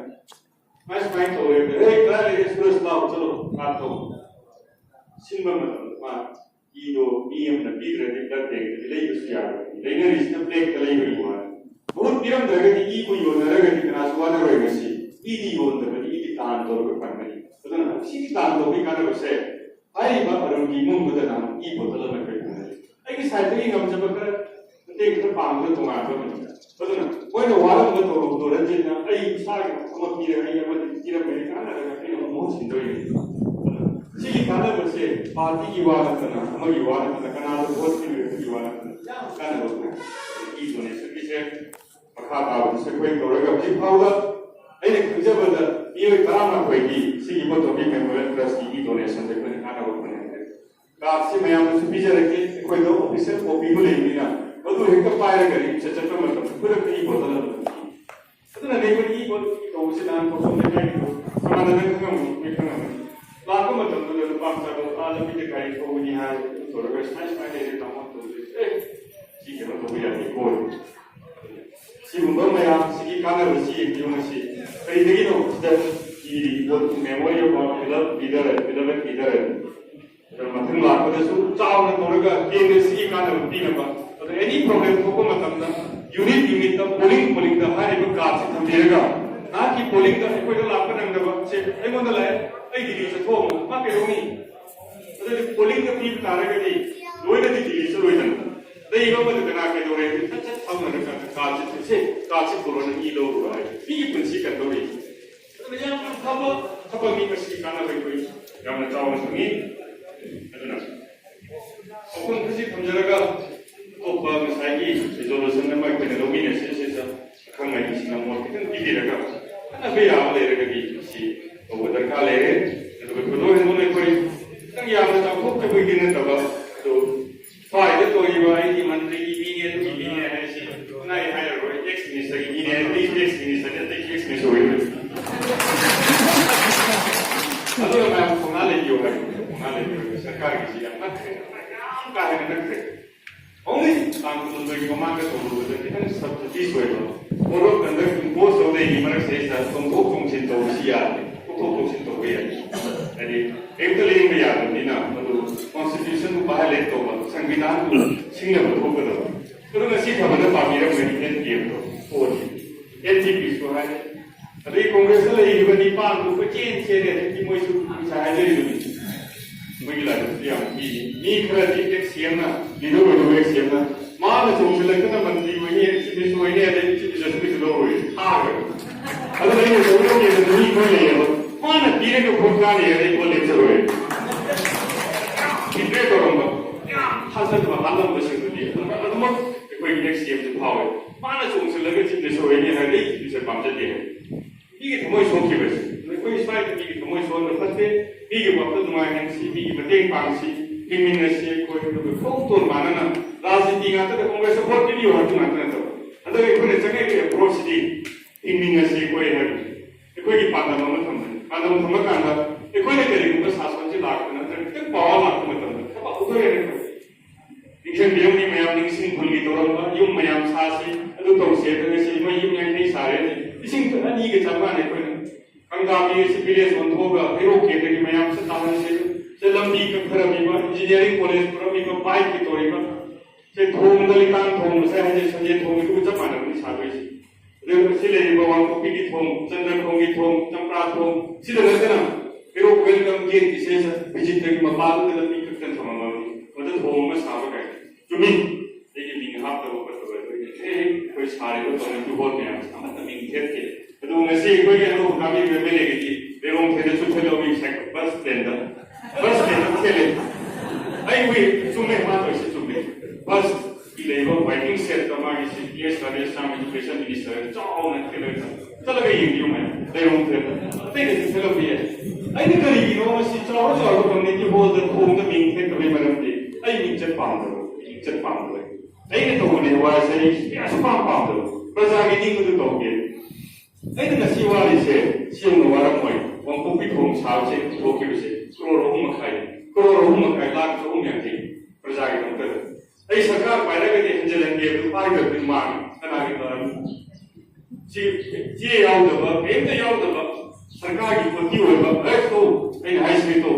S1: ꯃꯥꯏ ꯁꯨꯃꯥꯏꯅ ꯇꯧꯔꯦ ꯍꯦ ꯀꯗꯥꯏ ꯂꯩꯔꯦ ꯁꯨꯔꯁ ꯂꯥꯛꯑꯣ ꯆꯠꯂꯣ ꯂꯥꯛꯇꯣ ꯁꯤꯟꯕ ꯃꯇꯝꯗ ꯃꯥ ꯏꯗꯣ ꯃꯤ ꯑꯃꯅ ꯄꯤꯗ꯭ꯔꯗꯤ ꯕ꯭ꯂꯗ ꯕꯦꯡꯛꯇꯗꯤ ꯂꯩꯕꯁꯨ ꯌꯥꯔꯣꯏ ꯂꯩꯅꯔꯤꯁꯤꯅ ꯕ꯭ꯂꯦꯛꯇ ꯂꯩꯕꯒꯤ ꯋꯥꯅꯤ ꯃꯍꯨꯠ ꯄꯤꯔꯝꯗ꯭ꯔꯒꯗꯤ ꯏꯕꯨ ꯌꯣꯟꯅꯔꯒꯗꯤ ꯀꯅꯥꯁꯨ ꯋꯥꯅꯔꯣꯏ ꯉꯁꯤ ꯏꯗꯤ ꯌꯣꯟꯗꯕꯗꯤ ꯏꯗꯤ ꯇꯥꯟ ꯇꯧꯔꯒ ꯐꯪꯒꯅꯤ ꯑꯗꯨꯅ ꯁꯤꯒꯤ ꯇꯥꯟ ꯇꯧꯕꯒꯤ ꯀꯥꯟꯅꯕꯁꯦ ꯍꯥꯏꯔꯤꯕ ꯑꯔꯨꯟꯒꯤ ꯏꯃꯨꯡꯗꯨꯗ ꯅꯍꯥꯟ ꯏ ꯕꯣꯇꯜ ꯑꯃ ꯑꯩꯈꯣꯏ ꯐꯪꯒꯅꯤ ꯑꯩꯒꯤ ꯁꯥꯏꯠꯇꯒꯤ ꯉꯝꯖꯕ ꯈꯔ ꯃꯇꯦꯡ ꯈꯔ ꯄꯥꯡꯕꯗ ꯇꯣꯉꯥꯟꯕ ꯑꯃꯅꯤ ꯑꯗꯨꯅ ꯃꯣꯏꯅ ꯋꯥꯔꯝꯕ ꯇꯧꯔꯨꯕꯗꯣ ꯔꯟꯖꯤꯠꯅ ꯑꯩ ꯏꯁꯥꯒꯤ ꯑꯃ ꯄꯤꯔꯒ ꯑꯩ ꯑꯃꯗꯤ ꯄꯤꯔꯝꯒꯅꯤ ꯀꯥꯟꯅꯔꯒ ꯑꯩꯅ ꯃꯍꯨꯠ ꯁꯤꯟꯗꯣꯏꯅꯤ ꯁꯤꯒꯤ ꯀꯥꯟꯅꯕꯁꯦ ꯄꯥꯔꯇꯤꯒꯤ ꯋꯥ ꯅꯠꯇꯅ ꯑꯃꯒꯤ ꯋꯥ ꯅꯠꯇꯅ ꯀꯅꯥꯗ ꯚꯣꯠ ꯄꯤꯔꯤꯕꯒꯤ ꯋꯥ ꯅꯠꯇꯅ ꯌꯥꯝ ꯀꯥꯟꯅꯕ ꯏ ꯗꯣꯅꯦꯁꯟꯒꯤꯁꯦ ꯃꯈꯥ ꯇꯥꯕꯗꯁꯨ ꯑꯩꯈꯣꯏ ꯇꯧꯔꯒ ꯍꯧꯖꯤꯛ ꯐꯥꯎꯕ ꯑꯩꯅ ꯈꯪꯖꯕꯗ ꯃꯤꯑꯣꯏ 12ꯒꯤ ꯁꯤꯒꯤ ꯄꯣꯇꯣꯒꯤ ꯃꯦꯃꯣꯔꯤꯌꯦꯜ ꯇ꯭ꯔꯁꯀꯤ ꯏ ꯗꯣꯅꯦꯁꯟꯗ ꯑꯩꯈꯣꯏꯅ ꯀꯥꯟꯅꯕ ꯐꯪꯉꯦ ꯀꯥꯔꯗꯁꯤ ꯃꯌꯥꯝꯅꯁꯨ ꯄꯤꯖꯔꯛꯀꯦ ꯑꯩꯈꯣꯏꯗ ꯑꯣꯐꯤꯁꯤꯌꯦꯜ ꯀꯣꯄꯤꯕꯨ ꯂꯩꯕꯅꯤꯅ ꯃꯗꯨ ꯍꯦꯛꯇ ꯄꯥꯏꯔꯒ ꯆꯠꯄ ꯃꯇꯝꯗ ꯈꯨꯗꯛꯇ ꯏ ꯕꯣꯇꯜ ꯑꯃ ꯑꯗꯨꯅ ꯑꯩꯈꯣꯏ ꯏ ꯕꯣꯇꯜ ꯇꯧꯕꯁꯤ ꯅꯍꯥꯟ ꯊꯣꯛꯆꯣꯝ ꯂꯩꯀꯥꯏꯒꯤꯗꯣ ꯁꯃꯥꯟꯅꯅ ꯈꯪꯉꯝꯒꯅꯤ ꯑꯩꯈꯣꯏ ꯈꯪꯉꯝꯒꯅꯤ ꯂꯥꯛꯄ ꯃꯇꯝꯗꯨꯗ ꯅꯨꯄꯥ ꯃꯆꯥꯗꯣ ꯂꯝꯕꯤꯗ ꯒꯥꯔꯤ ꯊꯧꯕꯅꯤ ꯍꯥꯏ ꯇꯧꯔꯒ ꯁꯨꯃꯥꯏꯅ ꯂꯩꯔꯦ ꯇꯥꯃꯣ ꯇꯧꯔꯦ ꯁꯤ ꯀꯩꯅꯣ ꯇꯧꯕ ꯌꯥꯗꯦ ꯀꯣꯏ ꯁꯤꯒꯨꯝꯕ ꯃꯌꯥꯝꯁꯤꯒꯤ ꯀꯥꯟꯅꯕꯁꯤ ꯌꯦꯡꯕꯤꯌꯨ ꯉꯁꯤ ꯀꯔꯤꯗꯒꯤꯅꯣ ꯁꯤꯗ ꯏꯔꯤ ꯃꯦꯃꯣꯔꯤ ꯕꯤꯂꯕꯦꯠ ꯂꯤꯗꯔ ꯃꯊꯪ ꯂꯥꯛꯄꯗꯁꯨ ꯆꯥꯎꯅ ꯇꯧꯔꯒ ꯀꯦꯟꯗ꯭ꯔꯁꯤꯒꯤ ꯀꯥꯟꯅꯕ ꯄꯤꯅꯕ ꯑꯗ ꯑꯦꯅꯤ ꯄ꯭ꯔꯣꯕ꯭ꯂꯦꯝ ꯊꯣꯛꯄ ꯃꯇꯝꯗ ꯌꯨꯅꯤꯠꯇ ꯄꯣꯂꯤꯡꯗ ꯍꯥꯏꯔꯤꯕ ꯀꯥꯔꯗꯁꯤ ꯊꯝꯕꯤꯔꯒ ꯅꯍꯥꯛꯀꯤ ꯄꯣꯂꯤꯡꯗ ꯑꯩꯈꯣꯏꯗ ꯂꯥꯛꯄ ꯅꯪꯗꯕ ꯁꯦ ꯑꯩꯉꯣꯟꯗ ꯂꯥꯛꯑꯦ ꯑꯩ ꯗꯤꯜꯂꯤ ꯆꯠꯊꯣꯛꯑꯝꯃꯣ ꯃꯥ ꯀꯩꯗꯧꯅꯤ ꯑꯗꯨꯗꯤ ꯄꯣꯂꯤꯡꯗ ꯄꯤꯕ ꯇꯥꯔꯒꯗꯤ ꯂꯣꯏꯅꯗꯤ ꯗꯤꯜꯂꯤ ꯆꯠꯂꯣꯏꯗꯅ ꯂꯩꯕ ꯑꯃꯗ ꯀꯅꯥ ꯀꯩꯗꯧꯔꯦ ꯁꯠ ꯁꯠ ꯐꯪꯅꯔꯒ ꯀꯥꯔꯗꯁꯤ ꯄꯨꯔꯣꯅ ꯏ ꯂꯧꯔꯨꯕ ꯍꯥꯏ ꯃꯤꯒꯤ ꯄꯨꯟꯁꯤ ꯀꯟꯗꯧꯔꯤ ꯑꯗꯨꯅ ꯌꯥꯝꯅ ꯐꯕ ꯊꯕꯛ ꯃꯤ ꯃꯁꯤꯒꯤ ꯀꯥꯟꯅꯕ ꯑꯩꯈꯣꯏ ꯌꯥꯝꯅ ꯆꯥꯎꯅ ꯐꯪꯉꯤ ꯑꯗꯨꯅ ꯋꯥꯐꯝ ꯈꯔꯁꯤ ꯊꯝꯖꯔꯒ ꯑꯇꯣꯞꯄ ꯉꯁꯥꯏꯒꯤ ꯔꯤꯖꯣꯂꯨꯁꯟ ꯑꯃ ꯑꯩꯈꯣꯏꯅ ꯂꯧꯃꯤꯟꯅꯁꯤ ꯁꯤꯗ ꯑꯈꯪ ꯑꯍꯩꯁꯤꯡꯅ ꯃꯣꯠ ꯈꯤꯇꯪ ꯄꯤꯕꯤꯔꯒ ꯀꯥꯟꯅꯕ ꯌꯥꯕ ꯂꯩꯔꯒꯗꯤ ꯃꯁꯤ ꯇꯧꯕ ꯗꯔꯀꯥꯔ ꯂꯩꯔꯦ ꯑꯗꯨꯒ ꯊꯣꯏꯗꯣꯛ ꯍꯦꯟꯗꯣꯛꯅ ꯑꯩꯈꯣꯏ ꯈꯤꯇꯪ ꯌꯥꯝꯅ ꯆꯥꯎꯊꯣꯛꯆꯕꯒꯤ ꯅꯠꯇꯕ ꯑꯗꯨ ꯁ꯭ꯋꯥꯏꯗ ꯇꯧꯔꯤꯕ ꯑꯩꯒꯤ ꯃꯟꯇ꯭ꯔꯤꯒꯤ ꯃꯤꯅꯦ ꯑꯗꯨꯒꯤ ꯃꯤꯅꯦ ꯍꯥꯏꯁꯤ ꯑꯩ ꯍꯥꯏꯔꯔꯣꯏ ꯑꯦꯛꯁ ꯃꯤꯅꯤꯁꯇꯔꯒꯤ ꯃꯤꯅꯦ ꯑꯩꯁꯨ ꯑꯦꯛꯁ ꯃꯤꯅꯤꯁꯇꯔꯅꯤ ꯑꯇꯩꯁꯨ ꯑꯦꯛꯁ ꯃꯤꯅꯤꯁꯇꯔ ꯑꯣꯏꯔꯣꯏ ꯑꯗꯨꯅ ꯃꯌꯥꯝ ꯊꯧꯅꯥ ꯂꯩꯕꯤꯌꯨ ꯍꯥꯏꯕ ꯊꯧꯅꯥ ꯂꯩꯕꯤꯌꯨ ꯁꯔꯀꯥꯔꯒꯤꯁꯤ ꯌꯥꯝ ꯅꯛꯈ꯭ꯔꯦ ꯌꯥꯝ ꯀꯥ ꯍꯦꯟꯅ ꯅꯛꯈ꯭ꯔꯦ ꯑꯣꯡꯂꯤ ꯇꯥꯡ 19ꯒꯤ ꯃꯃꯥꯡꯗ ꯇꯧꯔꯨꯕꯗ ꯈꯤꯇꯪ ꯁꯕꯁꯤꯗꯤꯁ ꯑꯣꯏꯕ ꯄꯣꯠꯂꯣꯛ ꯀꯟꯗꯛ ꯏꯝꯄꯣꯁ ꯇꯧꯗꯩꯒꯤ ꯃꯔꯛꯁꯤꯗ ꯆꯣꯡꯊꯣꯛ ꯆꯣꯡꯁꯤꯟ ꯇꯧꯕꯁꯤ ꯌꯥꯗꯦ ꯆꯣꯡꯊꯣꯛ ꯆꯣꯡꯁꯤꯟ ꯇꯧꯕ ꯌꯥꯏ ꯍꯥꯏꯗꯤ ꯀꯔꯤꯝꯇ ꯂꯦꯡꯕ ꯌꯥꯗꯕꯅꯤꯅ ꯃꯗꯨ ꯀꯣꯟꯁꯇꯤꯇ꯭ꯌꯨꯁꯟꯕꯨ ꯚꯥꯏꯑꯣꯂꯦꯠ ꯇꯧꯕ ꯁꯪꯕꯤꯙꯥꯟꯕꯨ ꯁꯤꯡꯅꯕ ꯊꯣꯛꯀꯗꯕ ꯑꯗꯨ ꯉꯁꯤ ꯊꯕꯛꯇ ꯄꯥꯝꯕꯤꯔꯝꯒꯅꯤ NPFꯗꯣ ꯄꯣꯠꯁꯤ NTPꯁꯨ ꯍꯥꯏ ꯑꯗꯩ ꯀꯣꯡꯒ꯭ꯔꯦꯁꯇ ꯂꯩꯔꯤꯕ ꯅꯤꯄꯥꯟꯗꯨ ꯀꯣꯏꯆꯦꯟ ꯆꯦꯜꯂꯦ ꯑꯗꯒꯤ ꯃꯣꯏꯁꯨ ꯄꯩꯁꯥ ꯍꯥꯏꯖꯔꯤꯕꯅꯤ ꯃꯣꯏꯒꯤ ꯂꯥꯏꯕꯛꯁꯨ ꯌꯥꯝ ꯄꯤꯔꯤ ꯃꯤ ꯈꯔꯗꯤ XCMꯅ ꯂꯤꯗꯔ ꯑꯣꯏꯔꯤꯕ XCMꯅ ꯃꯥꯅ ꯆꯣꯡꯁꯤꯜꯂꯛꯇꯅ ꯃꯟꯇ꯭ꯔꯤ ꯑꯣꯏꯅꯤ ꯆꯤꯞ ꯑꯣꯏꯅꯤ ꯑꯗꯩ ꯆꯤꯞ ꯖꯁꯇꯤꯁ ꯂꯧꯔꯣꯏ ꯊꯥꯈ꯭ꯔꯦ ꯑꯗꯨꯅ ꯑꯩꯅ ꯇꯧꯔꯒꯦꯗ ꯃꯤ ꯈꯔ ꯂꯩꯌꯦꯕ ꯃꯥꯅ ꯄꯤꯔꯒ ꯚꯣꯠ ꯀꯥꯟꯅꯩ ꯑꯩ ꯚꯣꯠ ꯂꯦꯞꯆꯔꯣꯏ ꯗꯤꯀ꯭ꯂꯦꯌꯔ ꯇꯧꯔꯝꯕ ꯌꯥꯝ ꯊꯥꯖꯗꯕ ꯍꯥꯜꯂꯝꯕꯁꯤꯡꯗꯨꯗꯤ ꯑꯗꯨꯃꯛ ꯑꯩꯈꯣꯏꯒꯤ XCMꯁꯨ ꯐꯥꯎꯋꯦ ꯃꯥꯅ ꯆꯣꯡꯁꯤꯜꯂꯒ ꯆꯤꯞ ꯖꯁꯇꯤꯁ ꯑꯣꯏꯅꯤ ꯍꯥꯏꯔꯗꯤ ꯑꯩ ꯆꯤꯞ ꯖꯁꯇꯤꯁ ꯄꯥꯝꯖꯗꯦ ꯃꯤꯒꯤ ꯊꯃꯣꯏ ꯁꯣꯛꯈꯤꯕꯁꯤ ꯑꯩꯈꯣꯏ ꯁ꯭ꯋꯥꯏꯗ ꯃꯤꯒꯤ ꯊꯃꯣꯏ ꯁꯣꯛꯍꯟꯕ ꯐꯠꯇꯦ ꯃꯤꯒꯤ ꯋꯥꯈꯜ ꯅꯨꯡꯉꯥꯏꯍꯟꯁꯤ ꯃꯤꯒꯤ ꯃꯇꯦꯡ ꯄꯥꯡꯁꯤ ꯍꯤꯡꯃꯤꯟꯅꯁꯤ ꯑꯩꯈꯣꯏ ꯑꯗꯨꯒ ꯊꯣꯛꯇꯣꯟ ꯃꯥꯟꯅꯅ ꯔꯥꯖꯅꯤꯇꯤ ꯉꯥꯛꯇꯗ ꯀꯣꯡꯒ꯭ꯔꯦꯁꯇ ꯚꯣꯠ ꯄꯤꯕꯤꯌꯨ ꯍꯥꯏꯕ ꯉꯥꯛꯇ ꯅꯠꯇꯕ ꯑꯗꯨꯒ ꯑꯩꯈꯣꯏꯅ ꯆꯪꯉꯛꯏꯕ ꯑꯦꯄ꯭ꯔꯣꯆꯁꯤꯗꯤ ꯍꯤꯡꯃꯤꯟꯅꯁꯤ ꯑꯩꯈꯣꯏ ꯍꯥꯏꯕ ꯑꯩꯈꯣꯏꯒꯤ ꯄꯥꯟꯗꯝ ꯑꯃ ꯊꯝꯕꯅꯤ ꯄꯥꯟꯗꯝ ꯊꯝꯕ ꯀꯥꯟꯗ ꯑꯩꯈꯣꯏꯅ ꯀꯔꯤꯒꯨꯝꯕ ꯁꯥꯁꯟꯁꯤ ꯂꯥꯛꯄ ꯅꯠꯇ꯭ꯔꯒ ꯈꯤꯇꯪ ꯄꯥꯋꯔ ꯂꯥꯛꯄ ꯃꯇꯝꯗ ꯊꯕꯛ ꯎꯊꯣꯛꯑꯦꯅ ꯅꯤꯡꯁꯤꯡꯕꯤꯔꯝꯅꯤ ꯃꯌꯥꯝ ꯅꯤꯡꯁꯤꯡ ꯈꯨꯜꯒꯤ ꯇꯧꯔꯝꯕ ꯌꯨꯝ ꯃꯌꯥꯝ ꯁꯥꯁꯤ ꯑꯗꯨ ꯇꯧꯁꯤ ꯑꯗꯨ ꯉꯁꯤ ꯃꯣꯏ ꯌꯨꯝ 50 ꯁꯥꯔꯦ ꯂꯤꯁꯤꯡ 2ꯒ ꯆꯞ ꯃꯥꯟꯅꯩ ꯑꯩꯈꯣꯏꯅ ꯀꯪꯒꯥꯕꯤ ꯑꯁꯤ ꯚꯤꯂꯦꯖ ꯑꯣꯟꯊꯣꯛꯑꯒ ꯍꯩꯔꯣꯛ ꯀꯦꯟꯗꯒꯤ ꯃꯌꯥꯝꯁꯦ ꯇꯥꯍꯟꯁꯤ ꯁꯦ ꯂꯝꯕꯤ ꯀꯛꯊꯔꯝꯃꯤꯕ ꯏꯟꯖꯤꯅꯤꯌꯥꯔꯤꯡ ꯀꯣꯂꯦꯖ ꯄꯨꯔꯝꯃꯤꯕ ꯕꯥꯏꯛꯀꯤ ꯇꯧꯔꯤꯕ ꯁꯦ ꯊꯣꯡꯗ ꯂꯩꯀꯥꯡ ꯊꯣꯡ ꯉꯁꯥꯏ ꯍꯥꯏꯖꯩ ꯁꯟꯖꯦꯟ ꯊꯣꯡꯒꯤꯗꯨꯒ ꯆꯞ ꯃꯥꯟꯅꯕꯅꯤ ꯁꯥꯗꯣꯏꯁꯤ ꯑꯗꯨꯒ ꯁꯤ ꯂꯩꯔꯤꯕ ꯋꯥꯡꯈꯣꯛꯄꯤꯒꯤ ꯊꯣꯡ ꯆꯟꯗ꯭ꯔꯈꯣꯡꯒꯤ ꯊꯣꯡ ꯆꯝꯄ꯭ꯔꯥ ꯊꯣꯡ ꯁꯤꯗ ꯅꯠꯇꯅ ꯍꯩꯔꯣꯛ ꯋꯦꯜꯀꯝ ꯒꯦꯠꯀꯤ ꯁꯦ ꯚꯤꯖꯤꯠꯇꯒꯤ ꯃꯄꯥꯗꯨꯗ ꯂꯝꯕꯤ ꯀꯛꯇꯅ ꯊꯝꯃꯝꯃꯕꯅꯤ ꯃꯗꯨ ꯊꯣꯡ ꯑꯃ ꯁꯥꯕ ꯀꯥꯏ ꯆꯨꯝꯃꯤ ꯑꯩꯒꯤ ꯃꯤꯡ ꯍꯥꯞꯇꯕ ꯈꯣꯠꯇꯕ ꯑꯩꯈꯣꯏ ꯁꯥꯔꯤꯕ ꯇꯧꯔꯤꯕ ꯚꯣꯠ ꯃꯌꯥꯝꯁꯦ ꯑꯃꯠꯇ ꯃꯤꯡ ꯊꯦꯠꯇꯦ ꯑꯗꯨ ꯉꯁꯤ ꯑꯩꯈꯣꯏꯒꯤ ꯑꯅꯧꯕ ꯀꯥꯕꯤꯕ MLAꯒꯤꯗꯤ ꯂꯩꯔꯣꯡ ꯊꯦꯠꯅꯁꯨ ꯊꯦꯠꯂꯧꯏ ꯕꯁ ꯁ꯭ꯇꯦꯟꯗ ꯊꯦꯠꯂꯦ ꯑꯩ ꯆꯨꯝꯃꯦ ꯃꯥ ꯇꯧꯔꯤꯁꯦ ꯆꯨꯝꯃꯦ ꯕꯁꯀꯤ labor writing set the market CPS Rajasthan Education Minister चाव न खेले चल गई इंडियो में लेकिन फिर तेरे से चलो भी है आई ने करी नो सी चाव community hall the home the mean थे कभी मरम थी आई इज्जत पाम दो आई ने तो ने वाई से या पाम दो प्रजा की नींद तो दोगे आई ने नसी वाली से सियों नो वारम मोई वंग को भी होम साव से दोगे से करोड़ों मखाई लाख तो उम्मीद थी प्रजा की नौकर आई सरकार पहले के हंजलेंगे रुपये का दिमाग कना के तरफ जी यावदबा एक यावदबा सरकार की पति होगा है तो आई हाई से तो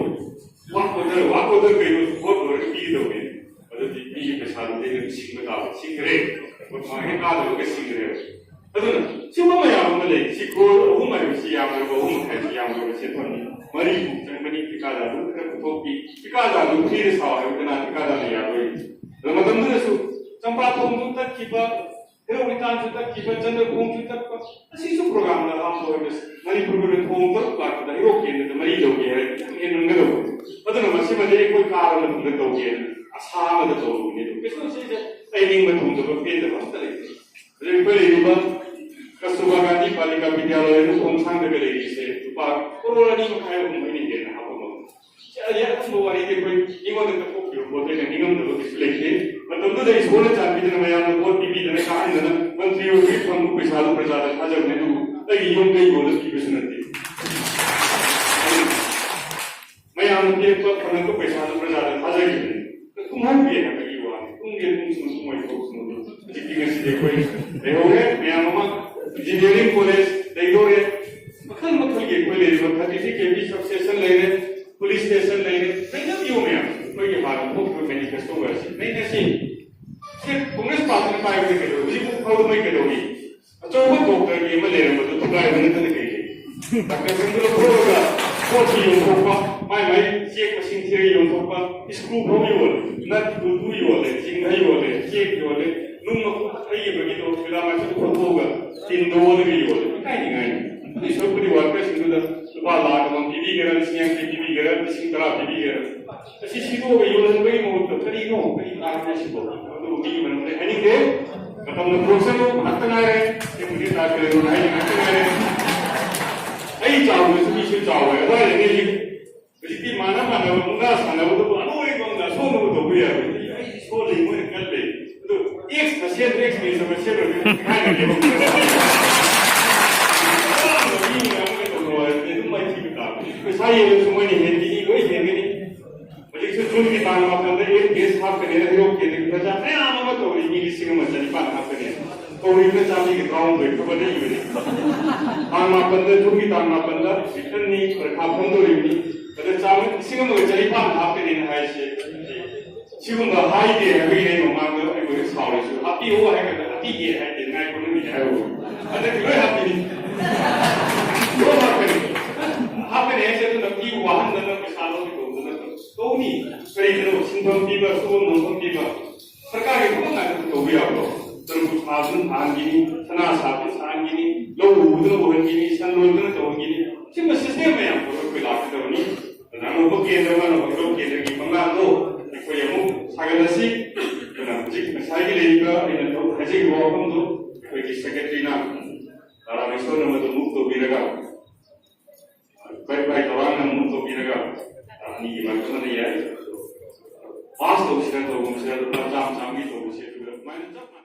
S1: वाकोदर के बहुत बड़े पी दोगे अदर पी के साथ दे सिंह का सिंगरे और मागे का लोग सिंगरे अदर सिमा मयाम मले सिको उमर सियाम रो उम है सियाम रो से तो मरी जंगनी पिकादा तो पिकादा फिर साव है उतना पिकादा ले यार रमदंदरसु चंपा थोम तक किबा हेरोनितान तक किबा चंद्र भूम तक असीसु प्रोग्राम ला हम तो मणिपुर में थोम तक लाखदा हिरो केंद्र मरी लोगे है इन नंगरो अदन मसी मले कोई कारण न दोगे असाम द तो ने किसो से ट्रेनिंग में थोम तो पे द बस तले रे पले युवा कस्तूरबा गांधी बालिका विद्यालय में थोम सांग के ले से पा कोरोना नी खाय हम नहीं देना हम या तो वाली के कोई इवन तक को बोलते हैं निगम तो डिस्प्ले के मतलब तो इस बोले चांदी ने मैं आपको बहुत टीवी ने कहा है ना मंत्री और भी हम पैसा लो प्रजा था जब ने तो ये यूं कई बोले की कुछ नहीं मैं आपके तो करने को पैसा लो प्रजा था जब ने तुम हम भी है ना कहीं हुआ तुम ये तुम सुनो जितनी में से देखो ये हो गए मैं मामा इंजीनियरिंग कॉलेज देखो रे मखल के कोई ले लो 30 के भी सक्सेशन ले रहे पुलिस स्टेशन ले रहे नहीं क्यों मैं कोई ये बात को कोई मैनिफेस्टो वैसे नहीं ऐसे सिर्फ कांग्रेस पार्टी में पाए हुए करो जी को फाउल में करोगी अच्छा वो डॉक्टर ये में ले रहे हो तो गाय बने तो नहीं डॉक्टर सिंगल होगा कोच ही होगा मैं चेक मशीन से ही होगा स्क्रू हो भी हो नट टू ही हो ले सिंग ही हो ले चेक हो ले नुम को ये बगी तो फिर मैं तो होगा तीन दो भी हो ले नहीं इस पर पूरी वर्कर्स इनको तो बाला हम टीवी गरल सीएम की टीवी गरल किसी तरह टीवी गरल ऐसी चीजों को यूज़ कई मोड तो कई नो कई आगे से बोल तो भी बनते हैं नहीं के मतलब न प्रोसेस को हट ना है कि मुझे ताकि लो नहीं हट ना है ऐ चाव में सभी से चाव है अगर ये जितनी माना मुंगा साना वो तो अनोरे बंगा सो नो तो भी है ऐ सो ले मोर कर ले तो एक में समस्या में क्या है सारी ये सुमन ही हिंदी कोई हिंदी नहीं मुझे से जुन की तांग माफ करते एक केस हाफ करने रहे हो के देखा जा मैं आम मत हो इंग्लिश में मत चली पान हाफ करने तो इतने चाबी के ग्राउंड पे तो बने ही नहीं तांग माफ करते जुन की तांग माफ करता इतनी रखा बंदो नहीं तो चाबी किसी में चली पान हाफ करने है से 지금 그 하이디에 회의에 오만도 이거 사오래서 합의 오가 해가 합의에 할 때는 거는 이해하고 근데 그걸 합의니 그거 합의는 해서도 넘기고 한다는 그 사람이 없는 또니 그래도 신동 비바 수원 농성 비바 सरकारी को ना तो भी आपको तरफ साधन आंगिनी सना साधन आंगिनी लोग उधर बोलेंगे सन लोग तो होंगे सिर्फ सिस्टम में आपको कोई लाभ तो नहीं ना लोग केंद्र में लोग केंद्र की बंगाल दो कोई हम सागरसी ना जिक साइकिल लेगा इन तो हजी वो हम तो कोई की सेक्रेटरी ना रामेश्वर में तो मुक्त भी लगा बाय दौरान में मुक्त भी लगा नहीं मतलब नहीं है पास लोग से तो मुझसे तो जाम जाम भी तो मुझसे